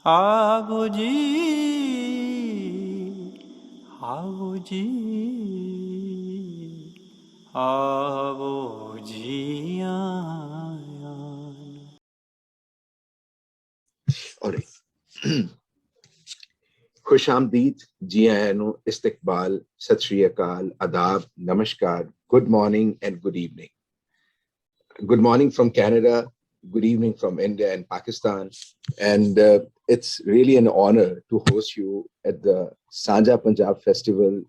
आओ जी, आओ जी, आओ जी आया। और खुश आमदीद, जी आया नो, इस्तकबाल, सत श्री अकाल, आदाब, नमस्कार, good morning and good evening. Good morning from Canada, good evening from India and Pakistan. And it's really an honor to host you at the Sanja Punjab Festival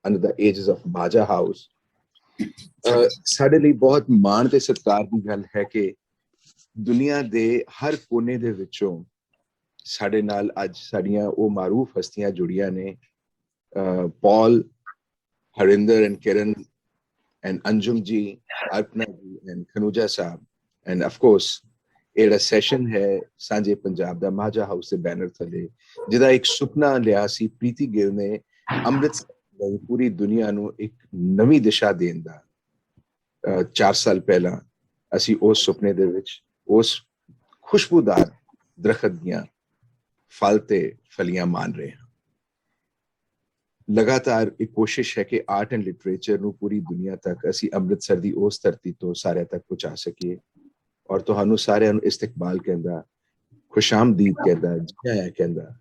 under the aegis of Majha House. ਸਾਡੇ ਲਈ ਬਹੁਤ ਮਾਣ ਤੇ ਸਤਿਕਾਰ ਦੀ ਗੱਲ ਹੈ ਕਿ ਦੁਨੀਆ ਦੇ ਹਰ ਕੋਨੇ ਦੇ ਵਿੱਚੋਂ ਸਾਡੇ ਨਾਲ ਅੱਜ ਸਾਡੀਆਂ ਉਹ ਮਾਰੂਫ ਹਸਤੀਆਂ ਜੁੜੀਆਂ ਨੇ, Paul, Harinder and Kiran and Anjum ji, Arpana ji and Khanuja Saab. And of course, ਇਹ ਸੈਸ਼ਨ ਹੈ ਸਾਂਝੇ ਪੰਜਾਬ ਦਾ ਮਾਝਾ ਹਾਊਸ ਦੇ ਬੈਨਰ ਥੱਲੇ, ਜਿਹਦਾ ਇੱਕ ਸੁਪਨਾ ਲਿਆ ਸੀ ਪ੍ਰੀਤੀ ਗਿੱਲ ਨੇ ਅੰਮ੍ਰਿਤਸਰ ਦੀ ਪੂਰੀ ਦੁਨੀਆ ਨੂੰ ਇੱਕ ਨਵੀਂ ਦਿਸ਼ਾ ਦੇਣ ਦਾ। 4 ਸਾਲ ਪਹਿਲਾਂ ਅਸੀਂ ਉਸ ਸੁਪਨੇ ਦੇ ਵਿੱਚ ਉਸ ਖੁਸ਼ਬੂਦਾਰ ਦਰਖਤ ਦੀਆਂ ਫਲ ਤੇ ਫਲੀਆਂ ਮਾਣ ਰਹੇ ਹਾਂ। ਲਗਾਤਾਰ ਇੱਕ ਕੋਸ਼ਿਸ਼ ਹੈ ਕਿ ਆਰਟ ਐਂਡ ਲਿਟਰੇਚਰ ਨੂੰ ਪੂਰੀ ਦੁਨੀਆ ਤੱਕ ਅਸੀਂ ਅੰਮ੍ਰਿਤਸਰ ਦੀ ਉਸ ਧਰਤੀ ਤੋਂ ਸਾਰਿਆਂ ਤੱਕ ਪਹੁੰਚਾ ਸਕੀਏ। ਔਰ ਤੁਹਾਨੂੰ ਸਾਰਿਆਂ ਨੂੰ ਇਸਤਕਬਾਲ ਕਹਿੰਦਾ, ਖੁਸ਼ਾਮਦੀਦ ਕਹਿੰਦਾ, ਜੀ ਆਇਆਂ ਕਹਿੰਦਾ।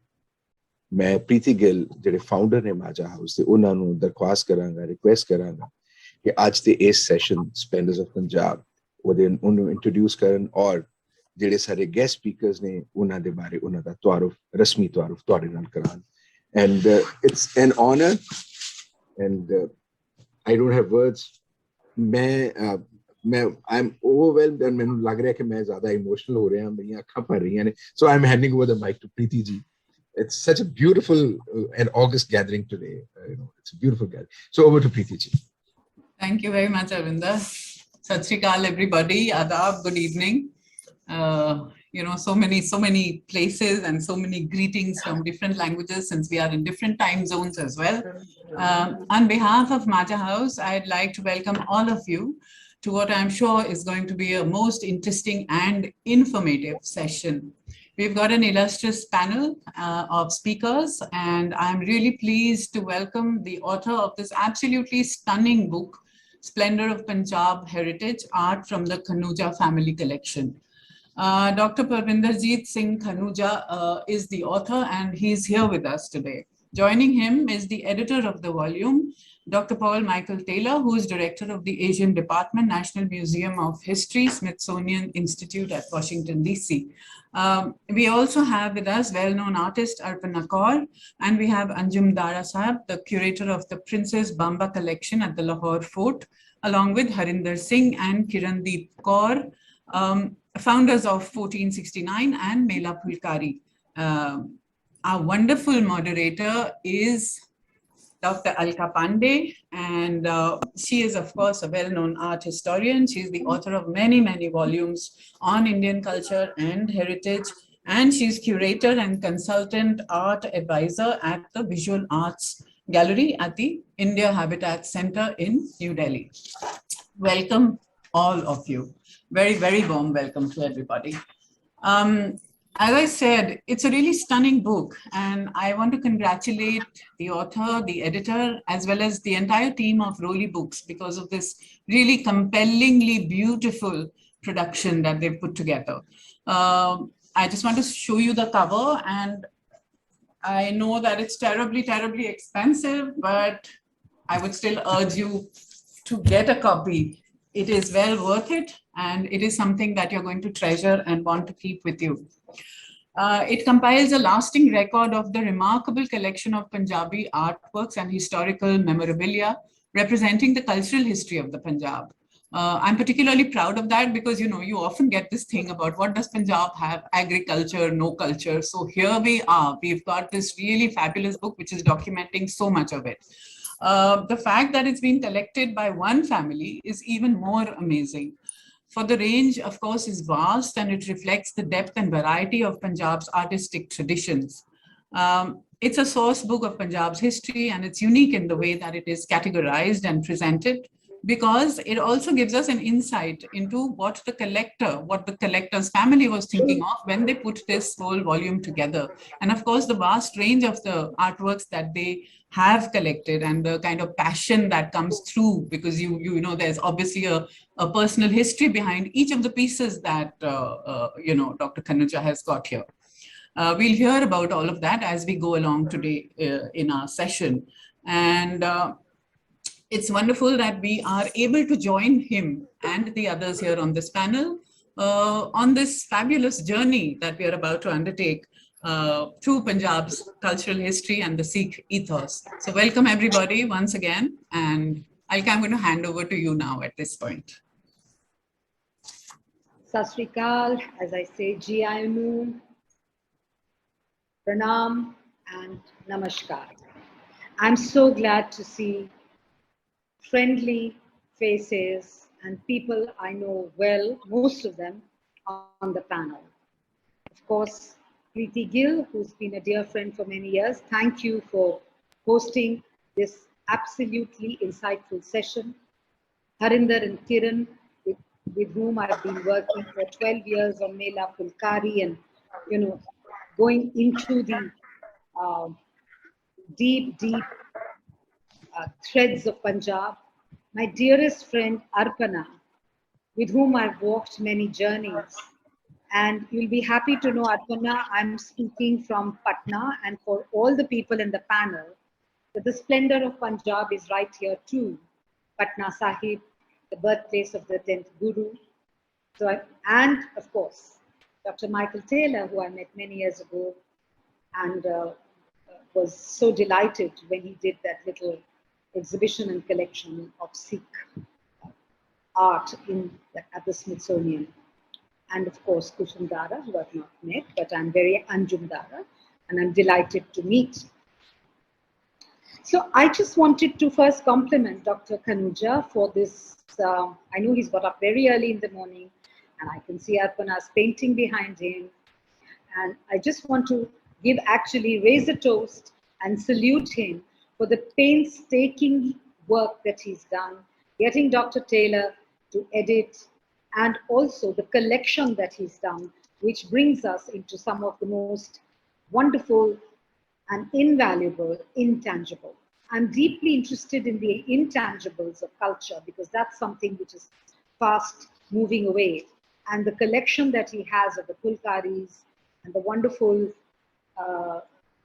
ਮੈਂ ਪ੍ਰੀਤੀ ਗਿੱਲ ਜਿਹੜੇ ਫਾਊਂਡਰ ਨੇ ਮਾਝਾ ਹਾਊਸ ਦੇ, ਉਹਨਾਂ ਨੂੰ ਦਰਖਾਸਤ ਕਰਾਂਗਾ, ਰਿਕੁਐਸਟ ਕਰਾਂਗਾ ਕਿ ਅੱਜ ਦੇ ਇਸ ਸੈਸ਼ਨ ਸਪਲੈਂਡਰਸ ਆਫ ਪੰਜਾਬ ਉਹਨੂੰ ਇੰਟਰੋਡਿਊਸ ਕਰਨ ਔਰ ਜਿਹੜੇ ਸਾਰੇ ਗੈਸਟ ਸਪੀਕਰਸ ਨੇ ਉਹਨਾਂ ਦੇ ਬਾਰੇ ਉਹਨਾਂ ਦਾ ਤਾਰੁਫ, ਰਸਮੀ ਤਾਰੁਫ ਤੁਹਾਡੇ ਨਾਲ ਕਰਾਉਣ। And it's an honor, and I don't have words. I'm overwhelmed, and मैंने लग रहा है कि मैं ज़्यादा emotional हो रहा हूँ, मेरी आँखें भर रही हैं। So I'm handing over the mic to Preeti ji. It's such a beautiful and august gathering today. It's a beautiful gathering. So over to Preeti ji. Thank you very much, Arvinder. Sat Sri Akal, everybody. Adab, good evening. So many places and so many greetings from different languages, since we are in different time zones as well. On behalf of Majha House, I'd like to welcome all of you to what I'm sure is going to be a most interesting and informative session. We've got an illustrious panel of speakers, and I'm really pleased to welcome the author of this absolutely stunning book, Splendor of Punjab Heritage, Art from the Khanuja Family Collection. Dr. Parvinderjit Singh Khanuja is the author, and he's here with us today. Joining him is the editor of the volume, Dr. Paul Michael Taylor, who is director of the Asian Department, National Museum of History, Smithsonian Institute at Washington, D.C. We also have with us well-known artist ARPANA CAUR, and we have ANJUM DARA Sahab, the curator of the Princess Bamba collection at the Lahore Fort, along with HARINDER Singh and KIRANDEEP Kaur, founders of 1469, and Mela Phulkari. Our wonderful moderator is Dr. ALKA Pande, and she is, of course, a well-known art historian. She's the author of many, many volumes on Indian culture and heritage, and she's curator and consultant art advisor at the Visual Arts Gallery at the India Habitat Center in New Delhi. Welcome, all of you. Very, very warm welcome to everybody. As I said, it's a really stunning book, and I want to congratulate the author, the editor, as well as the entire team of Roli Books because of this really compellingly beautiful production that they've put together. I just want to show you the cover, and I know that it's terribly, terribly expensive, but I would still urge you to get a copy. It is well worth it, and it is something that you're going to treasure and want to keep with you. It compiles a lasting record of the remarkable collection of Punjabi artworks and historical memorabilia representing the cultural history of the Punjab. I'm particularly proud of that because, you often get this thing about what does Punjab have? Agriculture, no culture. So here we are. We've got this really fabulous book which is documenting so much of it. The fact that it's been collected by one family is even more amazing. For the range, of course, is vast, and it reflects the depth and variety of Punjab's artistic traditions. It's a source book of Punjab's history, and it's unique in the way that it is categorized and presented. because it also gives us an insight into what the collector's family was thinking of when they put this whole volume together. And of course, the vast range of the artworks that they have collected and the kind of passion that comes through, because you know, there's obviously a personal history behind each of the pieces that, you know, Dr. Khanuja has got here. We'll hear about all of that as we go along today in our session. And it's wonderful that we are able to join him and the others here on this panel on this fabulous journey that we are about to undertake through Punjab's cultural history and the Sikh ethos. So welcome everybody once again, and I'm going to hand over to you now at this point. Sat Sri Akal, as I say, Ji Ayanu, Pranam and Namaskar. I'm so glad to see friendly faces and people I know well, most of them, on the panel. Of course, Preeti Gill, who's been a dear friend for many years, thank you for hosting this absolutely insightful session. Harinder and Kiran, with whom I've been working for 12 years on Mela Phulkari, and, you know, going into the deep threads of Punjab. My dearest friend Arpana, with whom I've walked many journeys. And you'll be happy to know, Arpana, I'm speaking from Patna, and for all the people in the panel, that the splendor of Punjab is right here too. Patna Sahib, the birthplace of the 10th Guru. So, and of course, Dr. Michael Taylor, who I met many years ago, and was so delighted when he did that little exhibition and collection of Sikh art at the Smithsonian. And of course, ANJUM Dara, who I've not met, but I'm very ANJUM Dara, and I'm delighted to meet. So I just wanted to first compliment Dr. Khanuja for this. I know he's got up very early in the morning, and I can see Arpana's painting behind him. And I just want to raise a toast and salute him for the painstaking work that he's done, getting Dr. Taylor to edit, and also the collection that he's done, which brings us into some of the most wonderful and invaluable intangible. I'm deeply interested in the intangibles of culture, because that's something which is fast moving away. And the collection that he has of the Phulkaris and the wonderful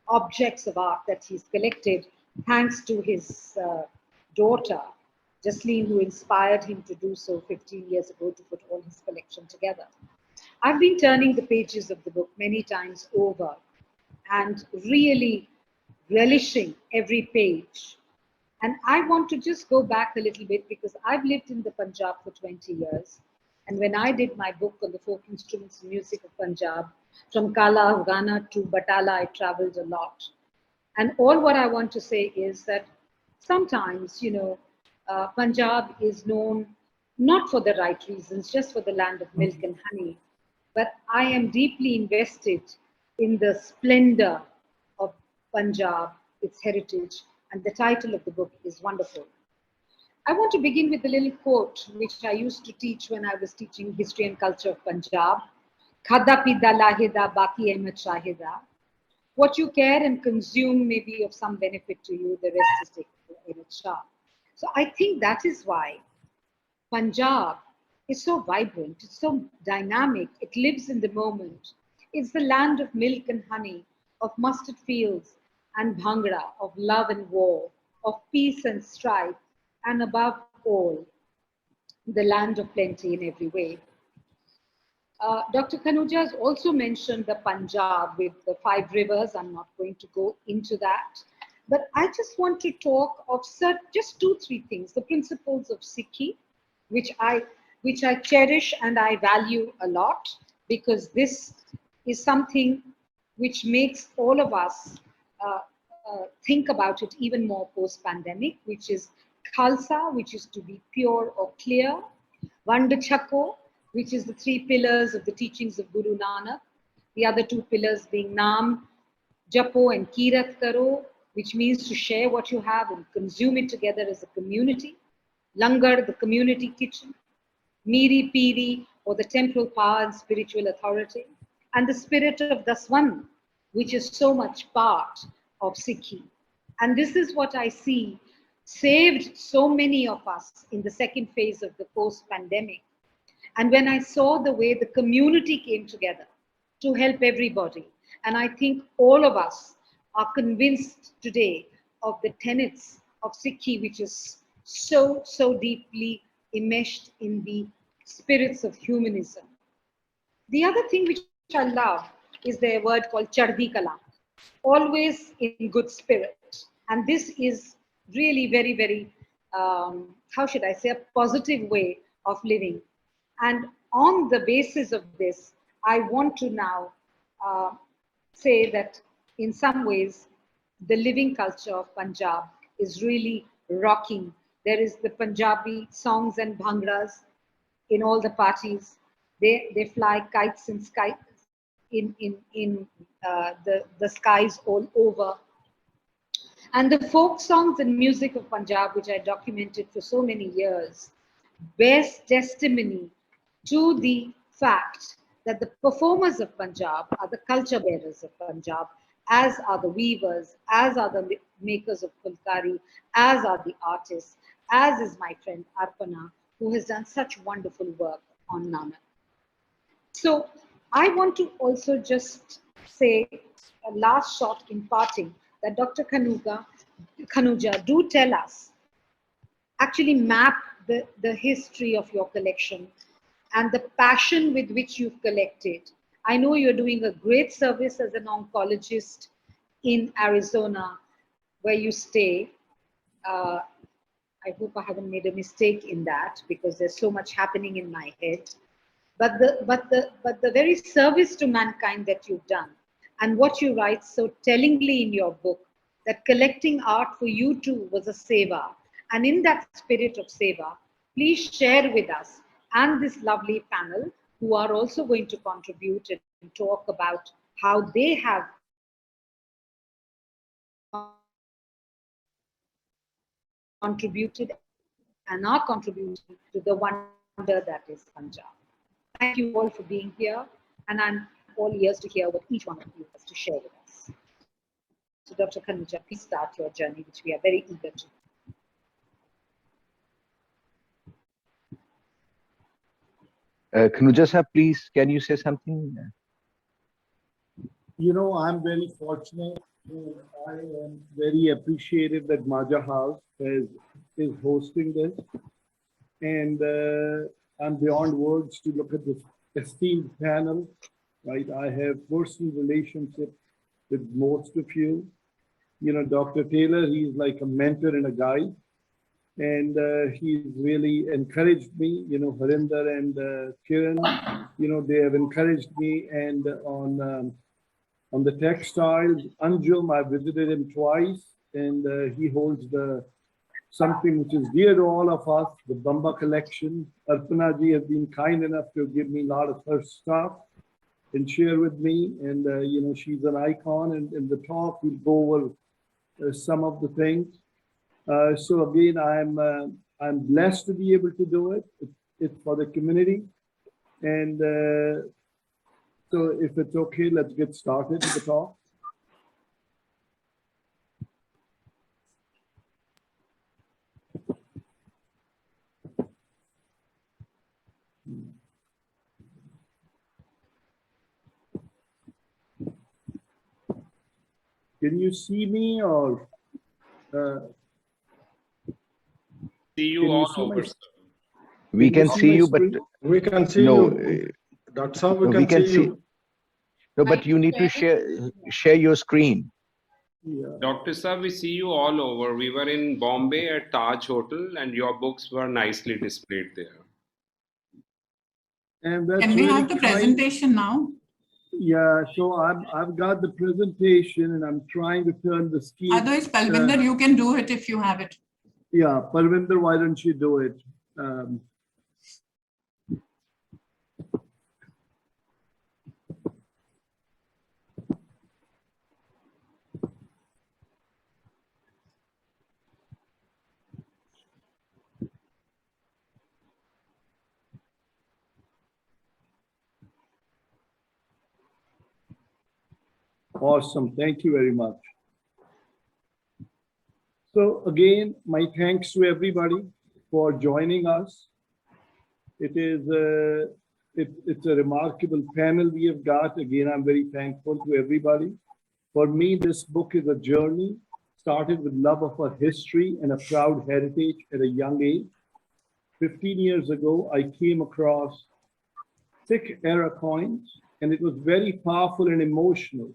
objects of art that he's collected, thanks to his daughter, Jasleen, who inspired him to do so 15 years ago, to put all his collection together. I've been turning the pages of the book many times over and really relishing every page. And I want to just go back a little bit, because I've lived in the Punjab for 20 years. And when I did my book on the folk instruments and music of Punjab, from Kala, Afghana to Batala, I traveled a lot. And all what I want to say is that sometimes, you know, Punjab is known not for the right reasons, just for the land of milk and honey. But I am deeply invested in the splendor of Punjab, its heritage, and the title of the book is wonderful. I want to begin with a little quote which I used to teach when I was teaching history and culture of Punjab. Khada pida lahida baki ahmed shahida. What you care and consume may be of some benefit to you, the rest is taken for Ahmed Shah. So I think that is why Punjab is so vibrant, it's so dynamic, it lives in the moment. It's the land of milk and honey, of mustard fields and bhangra, of love and war, of peace and strife, and above all, the land of plenty in every way. Dr. Khanuja has also mentioned the Punjab with the 5 rivers. I'm not going to go into that. But I just want to talk of just 2-3 things. The principles of Sikhi, which I cherish and I value a lot, because this is something which makes all of us think about it even more post-pandemic, which is Khalsa, which is to be pure or clear, Vandachako, which is the 3 pillars of the teachings of Guru Nanak, the other 2 pillars being Naam, Japo and Kirat Karo, which means to share what you have and consume it together as a community. Langar, the community kitchen, Miri Piri, or the temporal power and spiritual authority, and the spirit of Daswan, which is so much part of Sikhi. And this is what I see saved so many of us in the second phase of the post-pandemic. And when I saw the way the community came together to help everybody, and I think all of us are convinced today of the tenets of Sikhi, which is so, so deeply enmeshed in the spirits of humanism. The other thing which I love is their word called Chardi Kala, always in good spirit. And this is really very, very, how should I say, a positive way of living. And on the basis of this, I want to now say that in some ways, the living culture of Punjab is really rocking. There is the Punjabi songs and bhangras in all the parties. They fly kites in the skies all over. And the folk songs and music of Punjab, which I documented for so many years, bears testimony to the fact that the performers of Punjab are the culture bearers of Punjab, as are the weavers, as are the makers of Phulkari, as are the artists, as is my friend Arpana, who has done such wonderful work on Nanak. So I want to also just say a last shot in parting that Dr. Khanuja, do tell us, actually map the history of your collection and the passion with which you've collected. I know you're doing a great service as an oncologist in Arizona, where you stay. I hope I haven't made a mistake in that, because there's so much happening in my head. But the very service to mankind that you've done, and what you write so tellingly in your book, that collecting art for you too was a seva. And in that spirit of seva, please share with us and this lovely panel, who are also going to contribute and talk about how they have contributed and are contributing to the wonder that is Punjab. Thank you all for being here, and I'm all ears to hear what each one of you has to share with us. So Dr. Khanuja, please start your journey, which we are very eager to. Khanuja sir, please, can you say something? You know, I'm very fortunate. I am very appreciative that Majha House is hosting this. And I'm beyond words to look at this esteemed panel, right? I have personal relationship with most of you. You know, Dr. Taylor, he's like a mentor and a guide. And he's really encouraged me, you know, Harinder and Kiran, you know, they have encouraged me. And on the textiles, Anjum, I visited him twice, and he holds something which is dear to all of us, the Bamba collection. Arpana ji has been kind enough to give me a lot of her stuff and share with me. And, you know, she's an icon. And in the talk, we'll go over some of the things. So again, I'm blessed to be able to do it. It's for the community. And so if it's okay, let's get started with the talk. Can you see me, or see you all over, sir. We can see you, but we can see you. That's how we can see you. No, but you need to share your screen. Yeah. Dr. Sir, we see you all over. We were in Bombay at Taj Hotel, and your books were nicely displayed there. And that's Can we really have the presentation now? Yeah, so I've got the presentation, and I'm trying to turn the screen. Otherwise, Palvinder, you can do it if you have it. Yeah, Parvinder, why don't you do it? Awesome. Thank you very much. So again, my thanks to everybody for joining us. It's a remarkable panel we have got. Again, I'm very thankful to everybody. For me, this book is a journey, started with love of our history and a proud heritage at a young age. 15 years ago, I came across Sikh era coins, and it was very powerful and emotional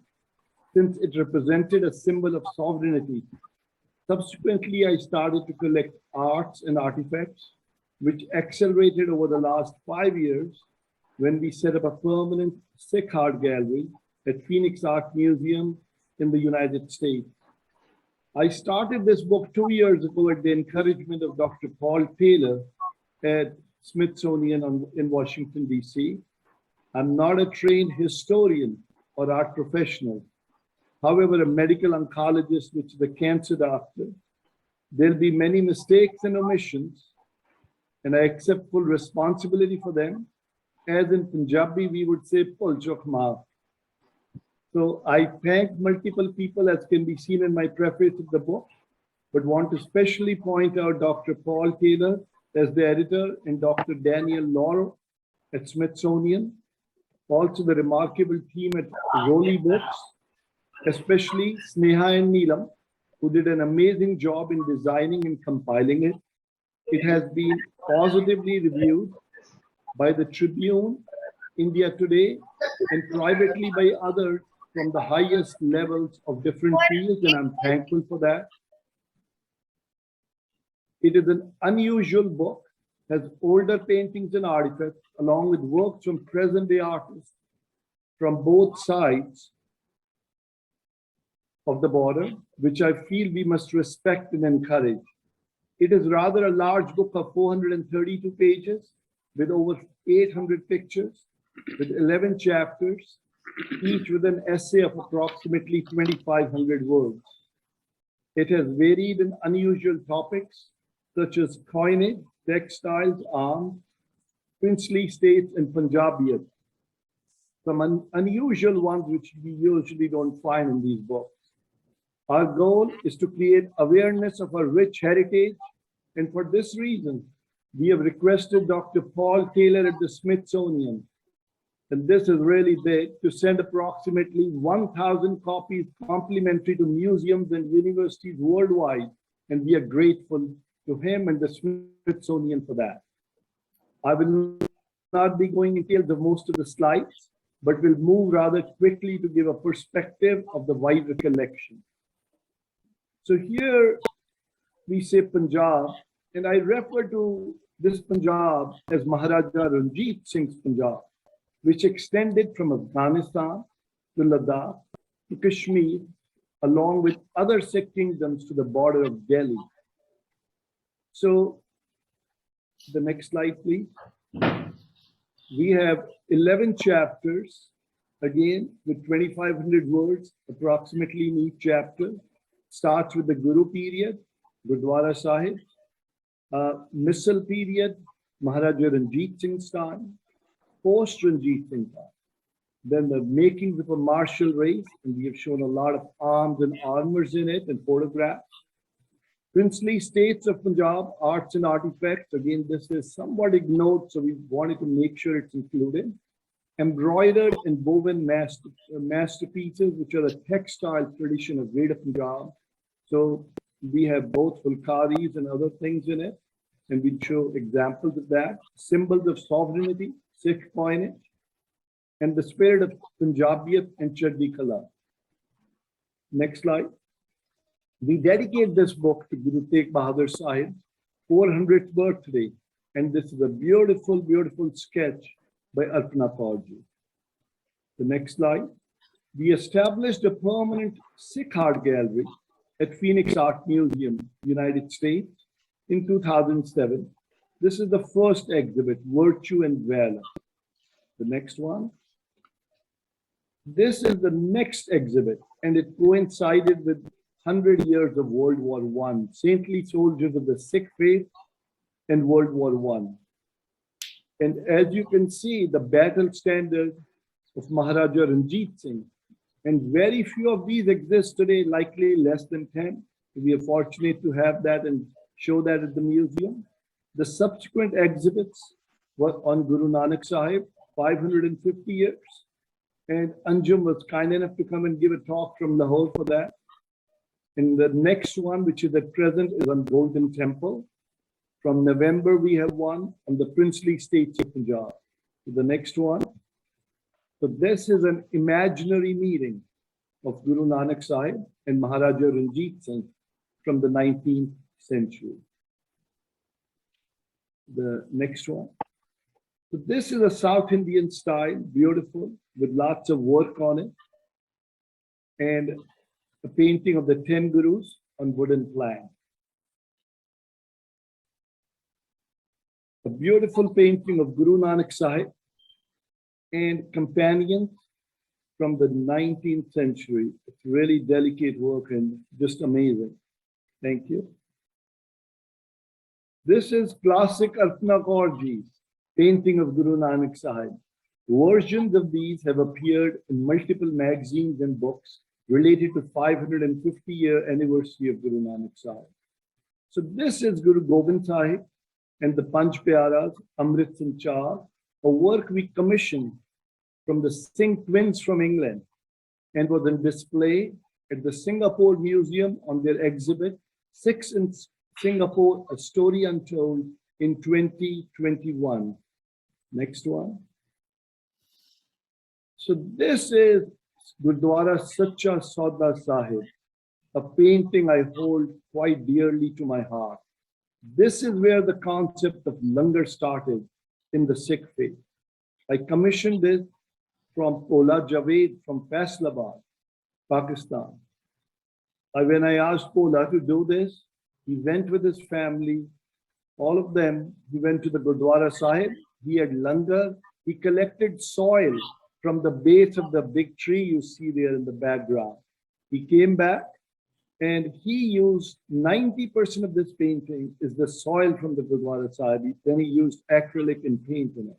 since it represented a symbol of sovereignty. Subsequently, I started to collect arts and artifacts, which accelerated over the last 5 years when we set up a permanent Sikh art gallery at Phoenix Art Museum in the United States. I started this book 2 years ago at the encouragement of Dr. Paul Taylor at Smithsonian in Washington, D.C. I'm not a trained historian or art professional. However, a medical oncologist, which is a cancer doctor, there'll be many mistakes and omissions, and I accept full responsibility for them. As in Punjabi, we would say, "Pul chuk maaf." So I thank multiple people, as can be seen in my preface of the book, but want to specially point out Dr. Paul Taylor as the editor and Dr. Daniel Lauro at Smithsonian, also the remarkable team at Rowley Books, especially Sneha and Neelam, who did an amazing job in designing and compiling it. It has been positively reviewed by the Tribune, India Today, and privately by others from the highest levels of different fields, and I'm thankful for that. It is an unusual book, has older paintings and artifacts, along with works from present-day artists from both sides of the border, which I feel we must respect and encourage. It is rather a large book of 432 pages with over 800 pictures, with 11 chapters, each with an essay of approximately 2,500 words. It has varied and unusual topics such as coinage, textiles, arms, princely states, and Punjabiyat. Some unusual ones which we usually don't find in these books. Our goal is to create awareness of our rich heritage, and for this reason, we have requested Dr. Paul Taylor at the Smithsonian, and this is really big, to send approximately 1,000 copies complimentary to museums and universities worldwide, and we are grateful to him and the Smithsonian for that. I will not be going into details of most of the slides, but will move rather quickly to give a perspective of the wider collection. So here we say Punjab, and I refer to this Punjab as Maharaja Ranjit Singh's Punjab, which extended from Afghanistan to Ladakh to Kashmir, along with other Sikh kingdoms to the border of Delhi. So the next slide, please. We have 11 chapters, again, with 2,500 words approximately in each chapter. Starts with the Guru period, Gurdwara Sahib, Missal period, Maharaja Ranjit Singh's time, post Ranjit Singh time. Then the makings of a martial race, and we have shown a lot of arms and armors in it and photographs. Princely states of Punjab, arts and artifacts. Again, this is somewhat ignored, so we wanted to make sure it's included. Embroidered and woven masterpieces, which are the textile tradition of Greater Punjab. So we have both Phulkaris and other things in it, and we show examples of that. Symbols of sovereignty, Sikh coinage, and the spirit of Punjabiyat and Chardi Kala. Next slide. We dedicate this book to Guru Tegh Bahadur Sahib's 400th birthday, and this is a beautiful, beautiful sketch by ARPANA CAUR. The next slide. We established a permanent Sikh art gallery at Phoenix Art Museum, United States, in 2007. This is the first exhibit, Virtue and Valor. The next one. This is the next exhibit, and it coincided with 100 years of World War I, saintly soldiers of the Sikh faith and World War I. And as you can see, the battle standard of Maharaja Ranjit Singh And very few of these exist today, likely less than 10. We are fortunate to have that and show that at the museum. The subsequent exhibits were on Guru Nanak Sahib, 550 years. And Anjum was kind enough to come and give a talk from Lahore for that. And the next one, which is at present, is on Golden Temple. From November, we have one on the princely states of Punjab. The next one. So this is an imaginary meeting of Guru Nanak Sahib and Maharaja Ranjit Singh from the 19th century. The next one. So this is a South Indian style, beautiful, with lots of work on it. And a painting of the 10 Gurus on wooden plank. A beautiful painting of Guru Nanak Sahib and companions from the 19th century. It's really delicate work and just amazing. Thank you. This is classic ARPANA CAUR painting of Guru Nanak Sahib. Versions of these have appeared in multiple magazines and books related to 550-year anniversary of Guru Nanak Sahib. So this is Guru Gobind Sahib and the Panch Pyaras, Amrit Sanchar, a work we commissioned from the Singh twins from England and was on display at the Singapore Museum on their exhibit, Sikhs in Singapore, A Story Untold, in 2021. Next one. So this is Gurdwara Sacha Sauda Sahib, a painting I hold quite dearly to my heart. This is where the concept of langar started in the Sikh faith. I commissioned this from Pola Javed from Faisalabad, Pakistan. When I asked Pola to do this, he went with his family, all of them. He went to the Gurdwara Sahib. He had langar. He collected soil from the base of the big tree you see there in the background. He came back and he used 90% of this painting is the soil from the Gurdwara Sahib. Then he used acrylic and paint in it.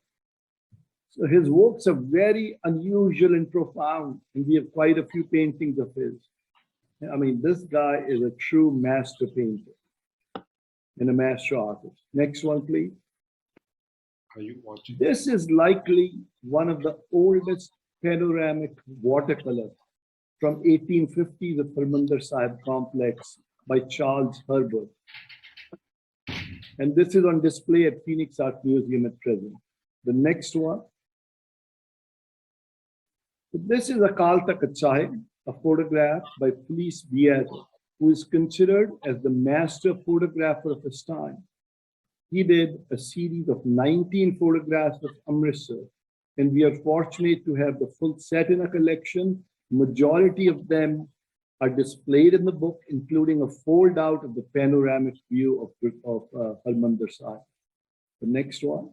So his works are very unusual and profound, and we have quite a few paintings of his. I mean, this guy is a true master painter and a master artist. Next one, please. Are you watching? This is likely one of the oldest panoramic watercolors from 1850, the Harmandir Sahib complex by Charles Herbert. And this is on display at Phoenix Art Museum at present. The next one. This is Akal Takht Sahib, a photograph by Felice Diaz, who is considered as the master photographer of his time. He did a series of 19 photographs of Amritsar, and we are fortunate to have the full set in a collection. Majority of them are displayed in the book, including a fold out of the panoramic view of Harmandir Sahib. The next one.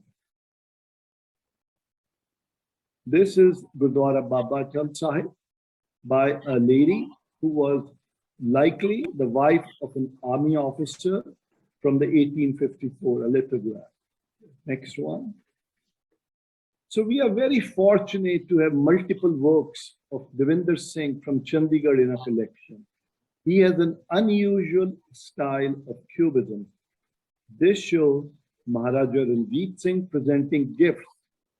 This is Gurdwara Baba Chand Sahib by a lady who was likely the wife of an army officer from the 1854, a lithograph. Next one. So we are very fortunate to have multiple works of Devinder Singh from Chandigarh in our collection. He has an unusual style of cubism. This shows Maharaja Ranjit Singh presenting gifts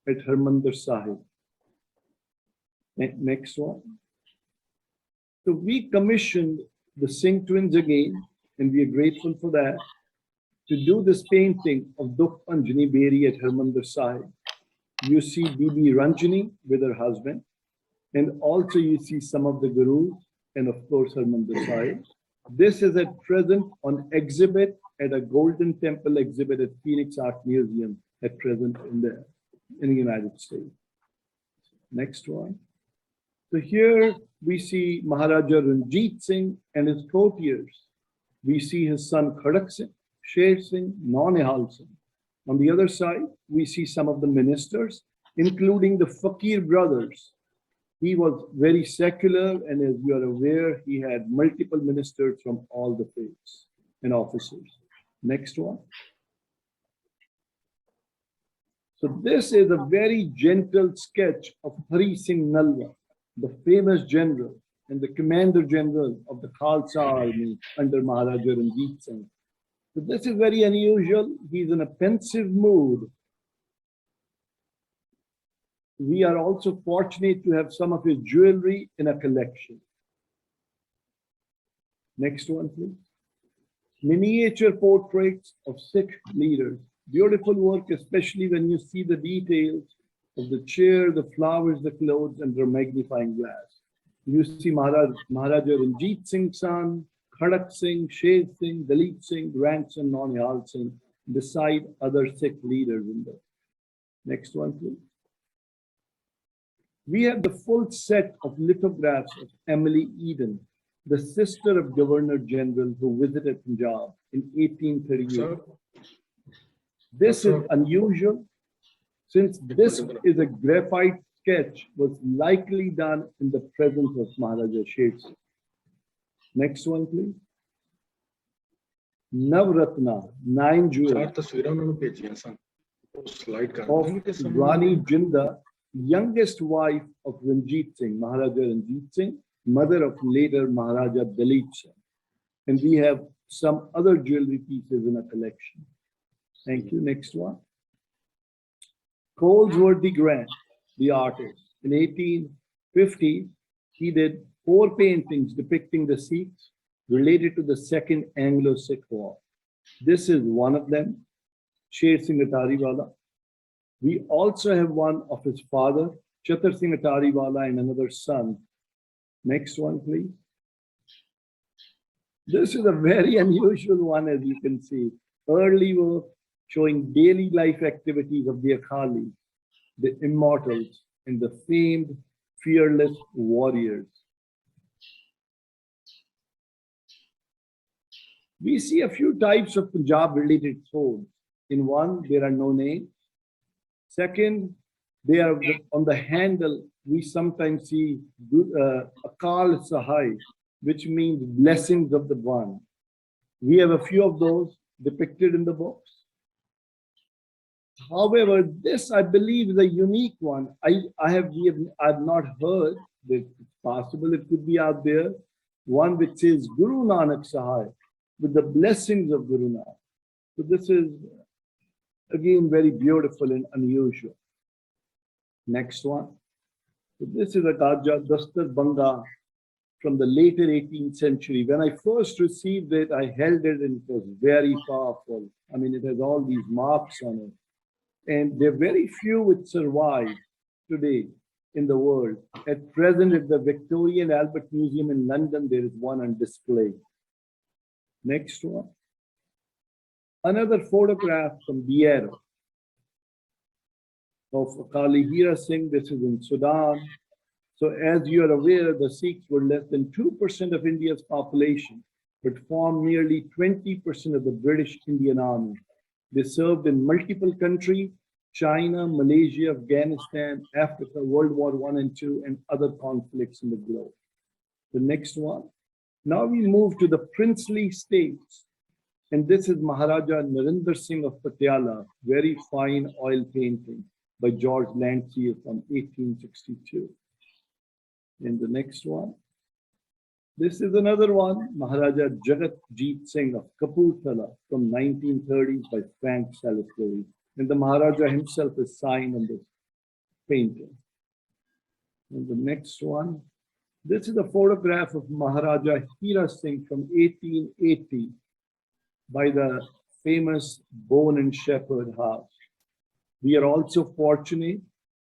at Harmandir Sahib. Next one. So we commissioned the Singh twins again, and we are grateful for that, to do this painting of Dukh Anjani Beri at Harmandir Sahib. You see Bibi Ranjani with her husband, and also you see some of the Gurus, and of course Harmandir Sahib. This is at present on exhibit at a Golden Temple exhibit at Phoenix Art Museum at present in the United States. Next one. So here we see Maharaja Ranjit Singh and his courtiers. We see his son Khadak Singh, Sher Singh, Nihal Singh. On the other side, we see some of the ministers, including the Fakir brothers. He was very secular, and as you are aware, he had multiple ministers from all the faiths and officers. Next one. So this is a very gentle sketch of Hari Singh Nalwa the famous general and the commander general of the Khalsa army under Maharaja Ranjit Singh. So this is very unusual. He's in a pensive mood. We are also fortunate to have some of his jewelry in a collection. Next one, please. Miniature portraits of Sikh leaders. Beautiful work, especially when you see the details of the chair, the flowers, the clothes, and the magnifying glass. You see Maharaja Ranjit Singh's son, Khadak Singh, Sher Singh, Dalit Singh, grandson Nonihal Singh, beside other Sikh leaders in there. Next one, please. We have the full set of lithographs of Emily Eden, the sister of Governor General who visited Punjab in 1838. Sir? This is unusual since this is a graphite sketch was likely done in the presence of Maharaja Sher Singh. Next one, please. Navratna, 9 jewels of Rani Jinda, youngest wife of Ranjit Singh, Maharaja Ranjit Singh, mother of later Maharaja Dalit Singh. And we have some other jewelry pieces in a collection. Thank you. Next one. Colesworthy Grant, the artist. In 1850, he did 4 paintings depicting the Sikhs related to the Second Anglo-Sikh War. This is one of them, Sher Singh Atariwala. We also have one of his father, Chatur Singh Atariwala, and another son. Next one, please. This is a very unusual one, as you can see. Early work showing daily life activities of the Akhali, the immortals, and the famed fearless warriors. We see a few types of Punjab-related swords. In one, there are no names. Second, they are on the handle. We sometimes see Akal Sahai, which means blessings of the one. We have a few of those depicted in the books. However, this I believe is a unique one. I've not heard that it's possible it could be out there. One which says Guru Nanak Sahai with the blessings of Guru Nanak. So this is again very beautiful and unusual. Next one. So this is a Gaja Dastar Banga from the later 18th century. When I first received it, I held it and it was very powerful. I mean, it has all these marks on it. And there are very few which survive today in the world. At present, at the Victoria and Albert Museum in London, there is one on display. Next one. Another photograph from Diero of Akali Hira Singh. This is in Sudan. So as you are aware, the Sikhs were less than 2% of India's population, but formed nearly 20% of the British Indian Army. They served in multiple countries, China, Malaysia, Afghanistan, Africa, World War I and II, and other conflicts in the globe. The next one. Now we move to the princely states. And this is Maharaja Narinder Singh of Patiala, very fine oil painting by George Landseer from 1862. And the next one. This is another one, Maharaja Jagatjeet Singh of Kapurthala from 1930s by Frank Salisbury. And the Maharaja himself is signed on this painting. And the next one. This is a photograph of Maharaja Hira Singh from 1880 by the famous Bone and Shepherd House. We are also fortunate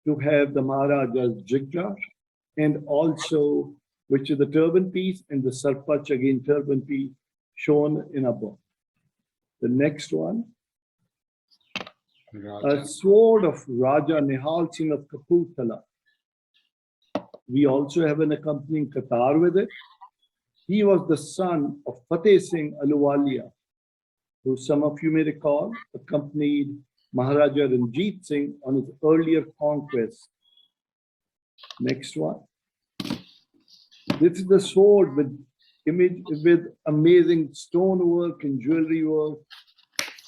to have the Maharaja's Jigja and also, which is the turban piece, and the Sarpach, again turban piece, shown in a book. The next one, a sword of Raja Nihal Singh of Kapurthala. We also have an accompanying Qatar with it. He was the son of Fateh Singh Aluwalia, who some of you may recall accompanied Maharaja Ranjit Singh on his earlier conquests. Next one. This is the sword with amazing stonework and jewelry work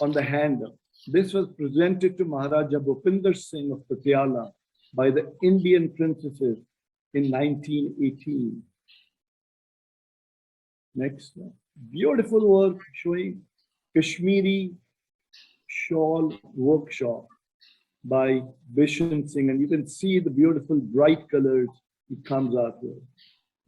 on the handle. This was presented to Maharaja Bhupinder Singh of Patiala by the Indian princesses in 1918. Next one. Beautiful work showing Kashmiri shawl workshop by Bishan Singh, and you can see the beautiful bright colors it comes out with.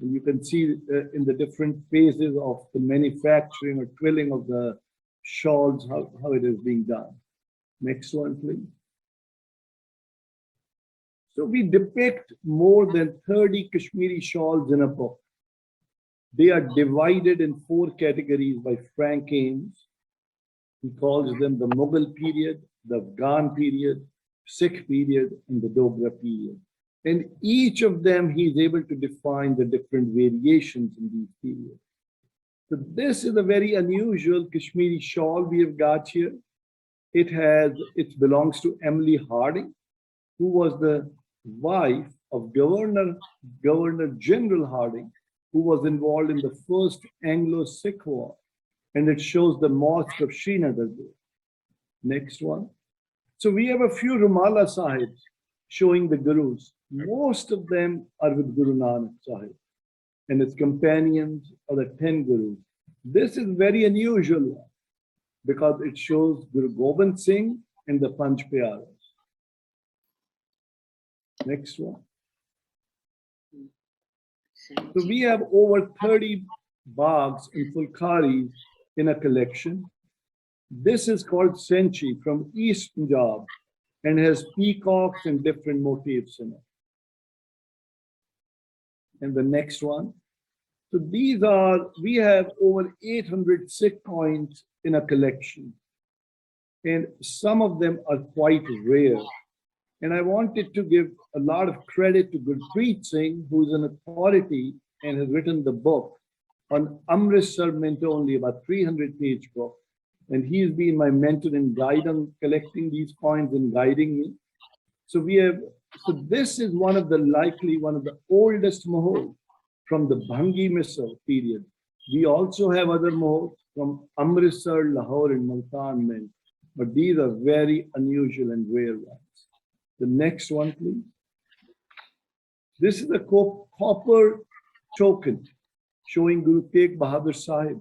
And you can see in the different phases of the manufacturing or twilling of the shawls, how it is being done. Next one, please. So we depict more than 30 Kashmiri shawls in a book. They are divided in 4 categories by Frank Ames. He calls them the Mughal period, the Afghan period, Sikh period, and the Dogra period. And each of them, he is able to define the different variations in these periods. So this is a very unusual Kashmiri shawl we have got here. It belongs to Emily Harding, who was the wife of Governor General Harding, who was involved in the first Anglo-Sikh war. And it shows the mosque of Srinagar there. Next one. So we have a few Rumala Sahibs showing the Gurus. Most of them are with Guru Nanak Sahib and his companions are the 10 Gurus. This is very unusual because it shows Guru Gobind Singh and the Panch Pyaras. Next one. So we have over 30 bags and Phulkaris in a collection. This is called Senchi from East Punjab and has peacocks and different motifs in it. And the next one. So we have over 800 Sikh coins in a collection. And some of them are quite rare. And I wanted to give a lot of credit to Gurpreet Singh, who is an authority and has written the book on Amritsar Mint only, about 300-page book. And he has been my mentor and guide on collecting these coins and guiding me. So this is one of the oldest mohors from the Bhangi Misr period. We also have other mohors from Amritsar, Lahore, and Multan Mint, but these are very unusual and rare ones. The next one, please. This is a copper token showing Guru Tegh Bahadur Sahib,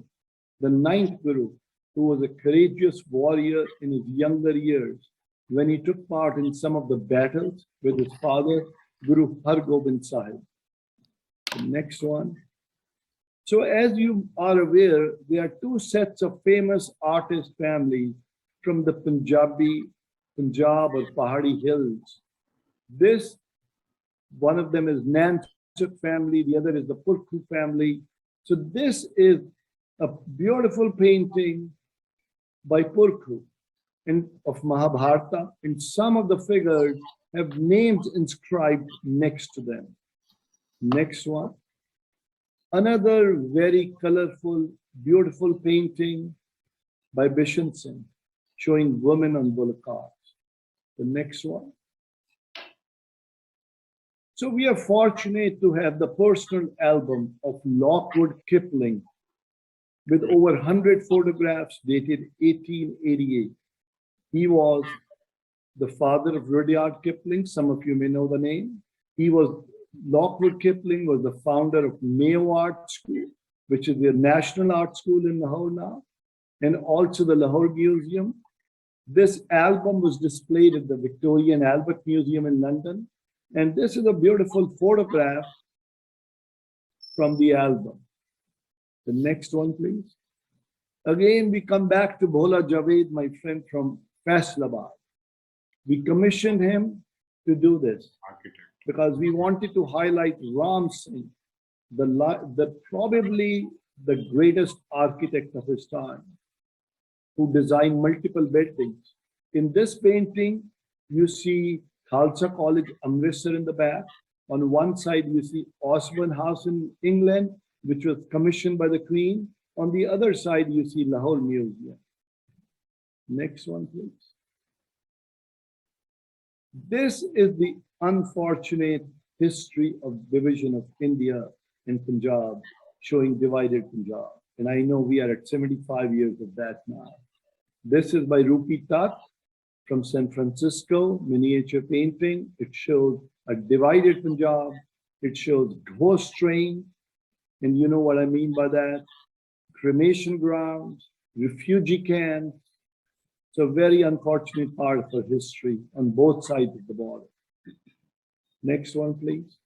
the 9th Guru, who was a courageous warrior in his younger years when he took part in some of the battles with his father, Guru Har Gobind Sahib. The next one. So as you are aware, there are 2 sets of famous artist families from the Punjab or Pahadi hills. One of them is Nansuk family, the other is the Purkhu family. So this is a beautiful painting by Purkhu and of Mahabharata, and some of the figures have names inscribed next to them. Next one. Another very colorful, beautiful painting by Bishan Singh showing women on bullock carts. The next one. So we are fortunate to have the personal album of Lockwood Kipling with over 100 photographs dated 1888. He was the father of Rudyard Kipling. Some of you may know the name. Lockwood Kipling was the founder of Mayo Art School, which is the national art school in Lahore now, and also the Lahore Museum. This album was displayed at the Victoria and Albert Museum in London. And this is a beautiful photograph from the album. The next one, please. Again, we come back to Bhola Javed, my friend from Faisalabad. We commissioned him to do this because we wanted to highlight Ram Singh, probably the greatest architect of his time, who designed multiple buildings. In this painting, you see Khalsa College, Amritsar in the back. On one side, you see Osborne House in England, which was commissioned by the Queen. On the other side, you see Lahore Museum. Next one, please. This is the unfortunate history of division of India and Punjab, showing divided Punjab. And I know we are at 75 years of that now. This is by Rupi Tat from San Francisco, miniature painting. It shows a divided Punjab It shows ghost train, and you know what I mean by that, cremation grounds, refugee camps. It's a very unfortunate part of our history on both sides of the border. Next one, please.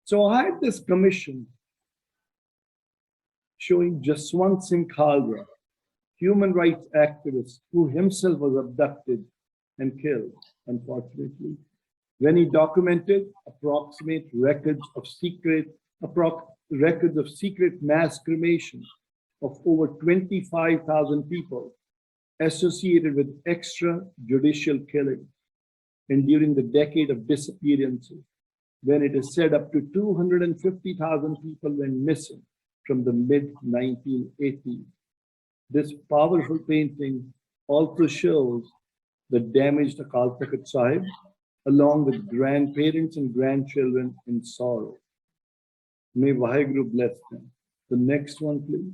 So I had this commission showing Jaswant Singh Khajra, human rights activist who himself was abducted and killed, unfortunately, when he documented approximate records of secret mass cremation of over 25,000 people associated with extrajudicial killings, and during the decade of disappearances, when it is said up to 250,000 people went missing from the mid-1980s. This powerful painting also shows the damaged Akal Takht Sahib, along with grandparents and grandchildren in sorrow. May Vaheguru bless them. The next one, please.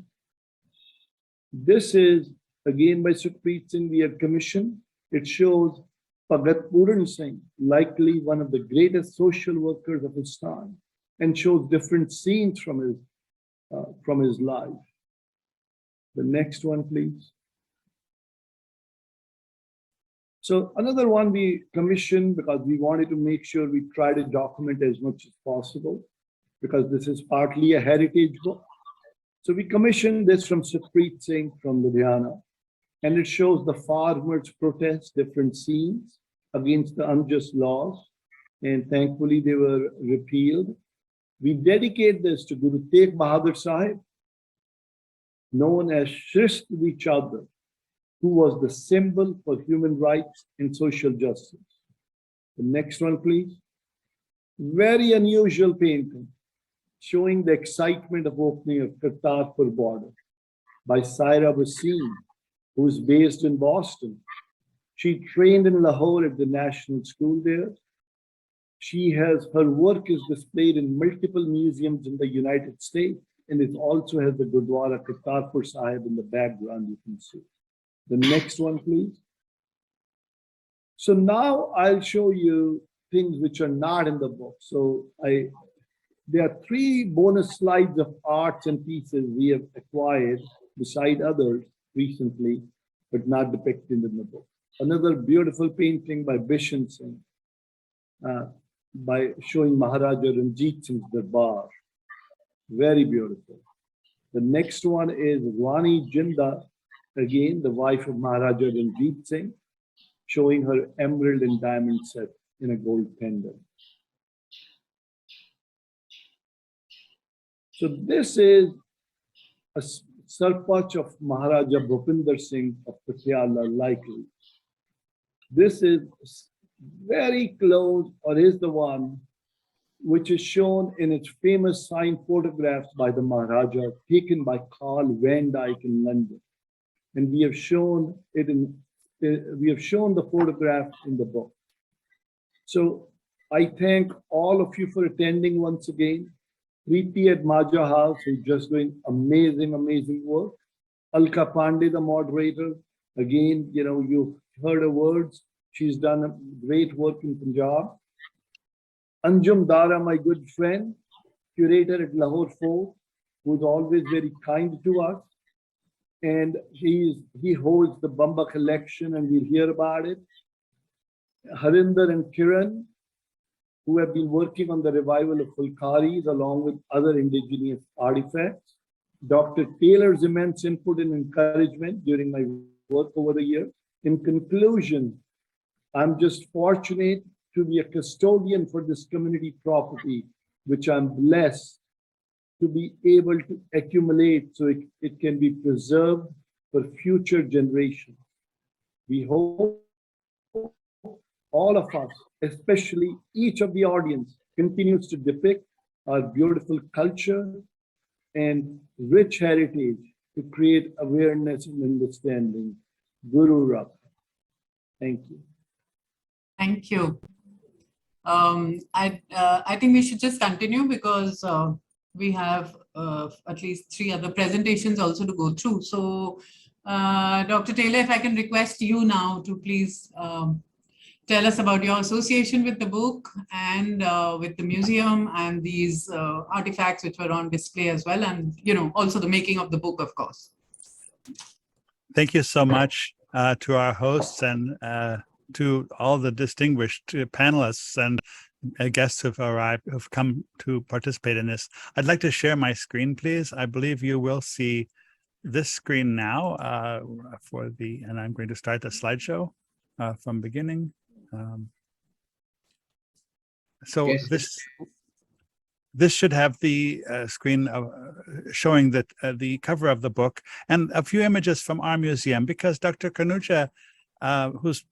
This is again by Sukhpreet Singh we had commissioned. It shows Bhagat Puran Singh, likely one of the greatest social workers of his time, and shows different scenes from his life. The next one, please. So another one we commissioned because we wanted to make sure we try to document as much as possible, because this is partly a heritage book. So we commissioned this from Sukhpreet Singh from Ludhiana, and it shows the farmers' protests, different scenes against the unjust laws, and thankfully they were repealed. We dedicate this to Guru Tegh Bahadur Sahib, known as Shrishti Chadar, who was the symbol for human rights and social justice. The next one, please. Very unusual painting showing the excitement of opening of Kartarpur border by Saira Wasim, who is based in Boston. She trained in Lahore at the National School there. Her work is displayed in multiple museums in the United States, and it also has the Gurdwara Kartarpur Sahib in the background, you can see. The next one, please. So now I'll show you things which are not in the book. So there are 3 bonus slides of arts and pieces we have acquired beside others recently, but not depicted in the book. Another beautiful painting by Bishan Singh, by showing Maharaja Ranjit Singh's Darbar. Very beautiful. The next one is Rani Jinda, again, the wife of Maharaja Ranjit Singh, showing her emerald and diamond set in a gold pendant. So this is a sarpach of Maharaja Bhupinder Singh of Patiala, likely. This is very close, or is the one which is shown in its famous signed photographs by the Maharaja, taken by Carl Van Dyke in London. And we have shown it we have shown the photograph in the book. So I thank all of you for attending once again. Preeti at Majha House, who's just doing amazing, amazing work. ALKA Pande, the moderator. Again, you know, you've heard her words. She's done a great work in Punjab. ANJUM Dara, my good friend, curator at Lahore Fort, who's always very kind to us. And he holds the Bamba collection, and we'll hear about it. Harinder and Kiran, who have been working on the revival of Phulkaris along with other indigenous artifacts. Dr. Taylor's immense input and encouragement during my work over the years. In conclusion, I'm just fortunate to be a custodian for this community property, which I'm blessed to be able to accumulate so it can be preserved for future generations. We hope all of us, especially each of the audience, continues to depict our beautiful culture and rich heritage to create awareness and understanding. Guru Rakha. Thank you. Thank you. I think we should just continue because we have at least 3 other presentations also to go through. So, Dr. Taylor, if I can request you now to please tell us about your association with the book and with the museum and these artifacts which were on display as well, and also the making of the book, of course. Thank you so much to our hosts and to all the distinguished panelists and guests who've arrived, who've come to participate in this. I'd like to share my screen, please. I believe you will see this screen now and I'm going to start the slideshow from beginning. So yes. This should have the screen showing that the cover of the book and a few images from our museum, because Dr. Khanuja, whose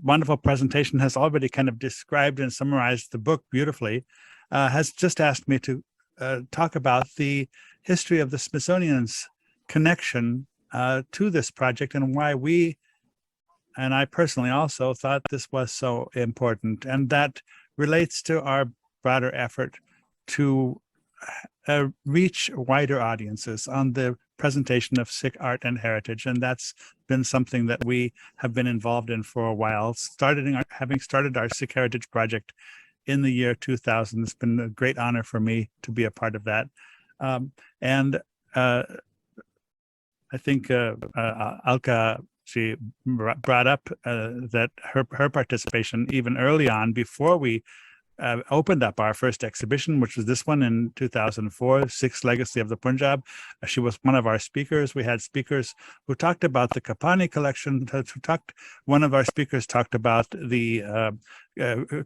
wonderful presentation has already kind of described and summarized the book beautifully, has just asked me to talk about the history of the Smithsonian's connection to this project and why we, and I personally also, thought this was so important. And that relates to our broader effort to reach wider audiences on the presentation of Sikh art and heritage. And that's been something that we have been involved in for a while, having started our Sikh Heritage Project in the year 2000. It's been a great honor for me to be a part of that. I think Alka, she brought up that her participation even early on, before we opened up our first exhibition, which was this one in 2004, Sikhs Legacy of the Punjab. She was one of our speakers. We had speakers who talked about the Kapani collection. One of our speakers talked about the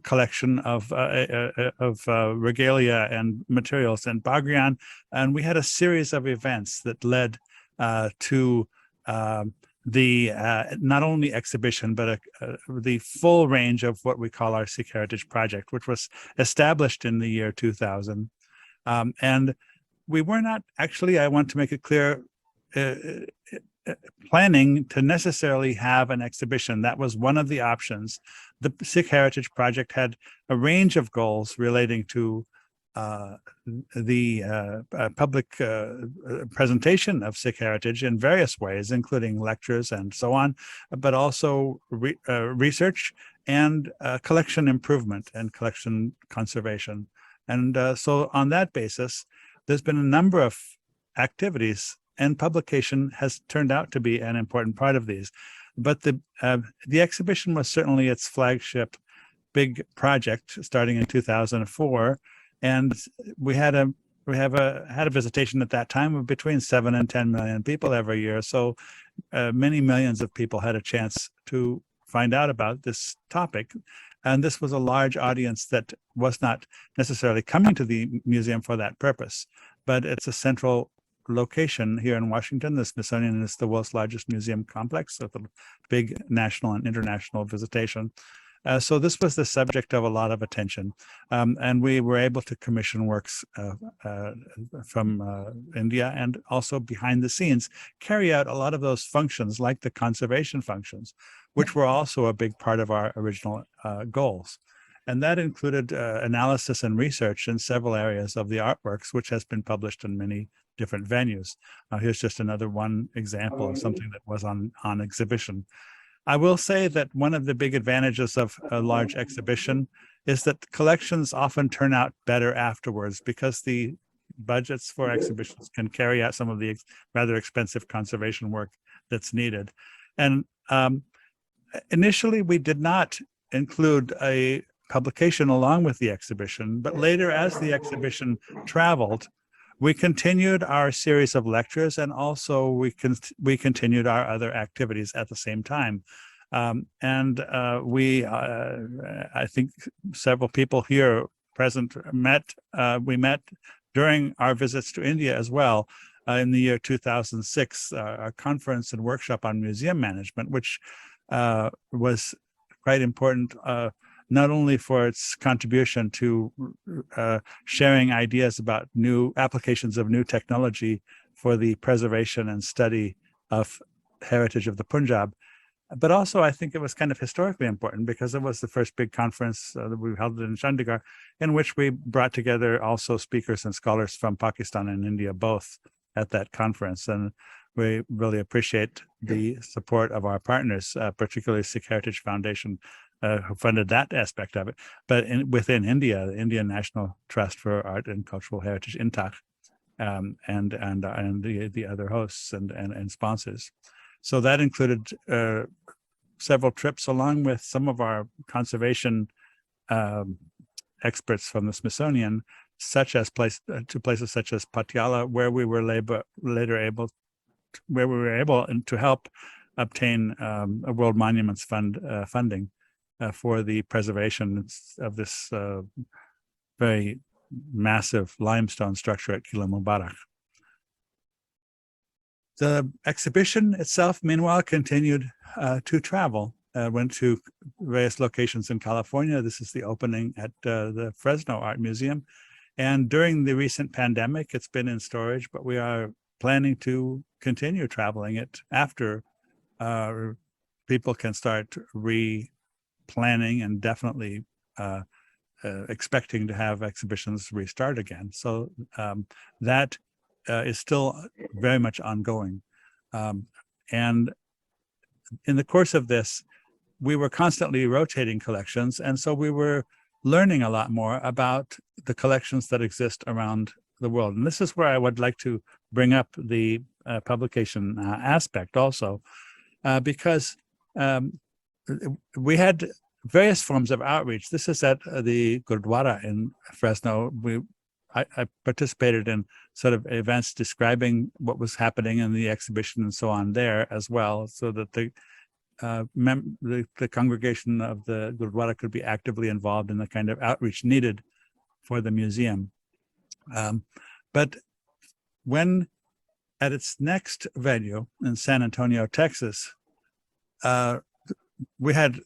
collection of regalia and materials in Bagrian. And we had a series of events that led to the not only exhibition, but the full range of what we call our Sikh Heritage Project, which was established in the year 2000. And we were not actually, I want to make it clear, planning to necessarily have an exhibition. That was one of the options. The Sikh Heritage Project had a range of goals relating to the public presentation of Sikh heritage in various ways, including lectures and so on, but also research and collection improvement and collection conservation. And so on that basis, there's been a number of activities, and publication has turned out to be an important part of these. But the exhibition was certainly its flagship big project starting in 2004. And we had a visitation at that time of between 7 and 10 million people every year. So many millions of people had a chance to find out about this topic. And this was a large audience that was not necessarily coming to the museum for that purpose, but it's a central location here in Washington. The Smithsonian is the world's largest museum complex with a big national and international visitation. So this was the subject of a lot of attention, and we were able to commission works from India, and also behind the scenes carry out a lot of those functions, like the conservation functions, which were also a big part of our original goals. And that included analysis and research in several areas of the artworks, which has been published in many different venues. Here's just another one example of something that was on exhibition. I will say that one of the big advantages of a large exhibition is that collections often turn out better afterwards, because the budgets for exhibitions can carry out some of the rather expensive conservation work that's needed. And initially, we did not include a publication along with the exhibition, but later, as the exhibition traveled, we continued our series of lectures, and also we continued our other activities at the same time. I think several people here present we met during our visits to India as well. In the year 2006, a conference and workshop on museum management, which was quite important, not only for its contribution to sharing ideas about new applications of new technology for the preservation and study of heritage of the Punjab, but also I think it was kind of historically important, because it was the first big conference that we held in Chandigarh, in which we brought together also speakers and scholars from Pakistan and India both at that conference. And we really appreciate the support of our partners, particularly Sikh Heritage Foundation, who funded that aspect of it. But within India, the Indian National Trust for Art and Cultural Heritage, INTACH, and the other hosts and sponsors. So that included several trips, along with some of our conservation experts from the Smithsonian, such as to places such as Patiala, where we were able to help obtain a World Monuments Fund funding for the preservation of this very massive limestone structure at Kila Mubarak. The exhibition itself, meanwhile, continued to travel. Went to various locations in California. This is the opening at the Fresno Art Museum. And during the recent pandemic, it's been in storage, but we are planning to continue traveling it after people can start replanning and definitely expecting to have exhibitions restart again. So that is still very much ongoing. And in the course of this, we were constantly rotating collections. And so we were learning a lot more about the collections that exist around the world. And this is where I would like to bring up the publication aspect also, because we had various forms of outreach. This is at the Gurdwara in Fresno. I participated in sort of events describing what was happening in the exhibition and so on there as well, so that the congregation of the Gurdwara could be actively involved in the kind of outreach needed for the museum. But when at its next venue in San Antonio, Texas, we had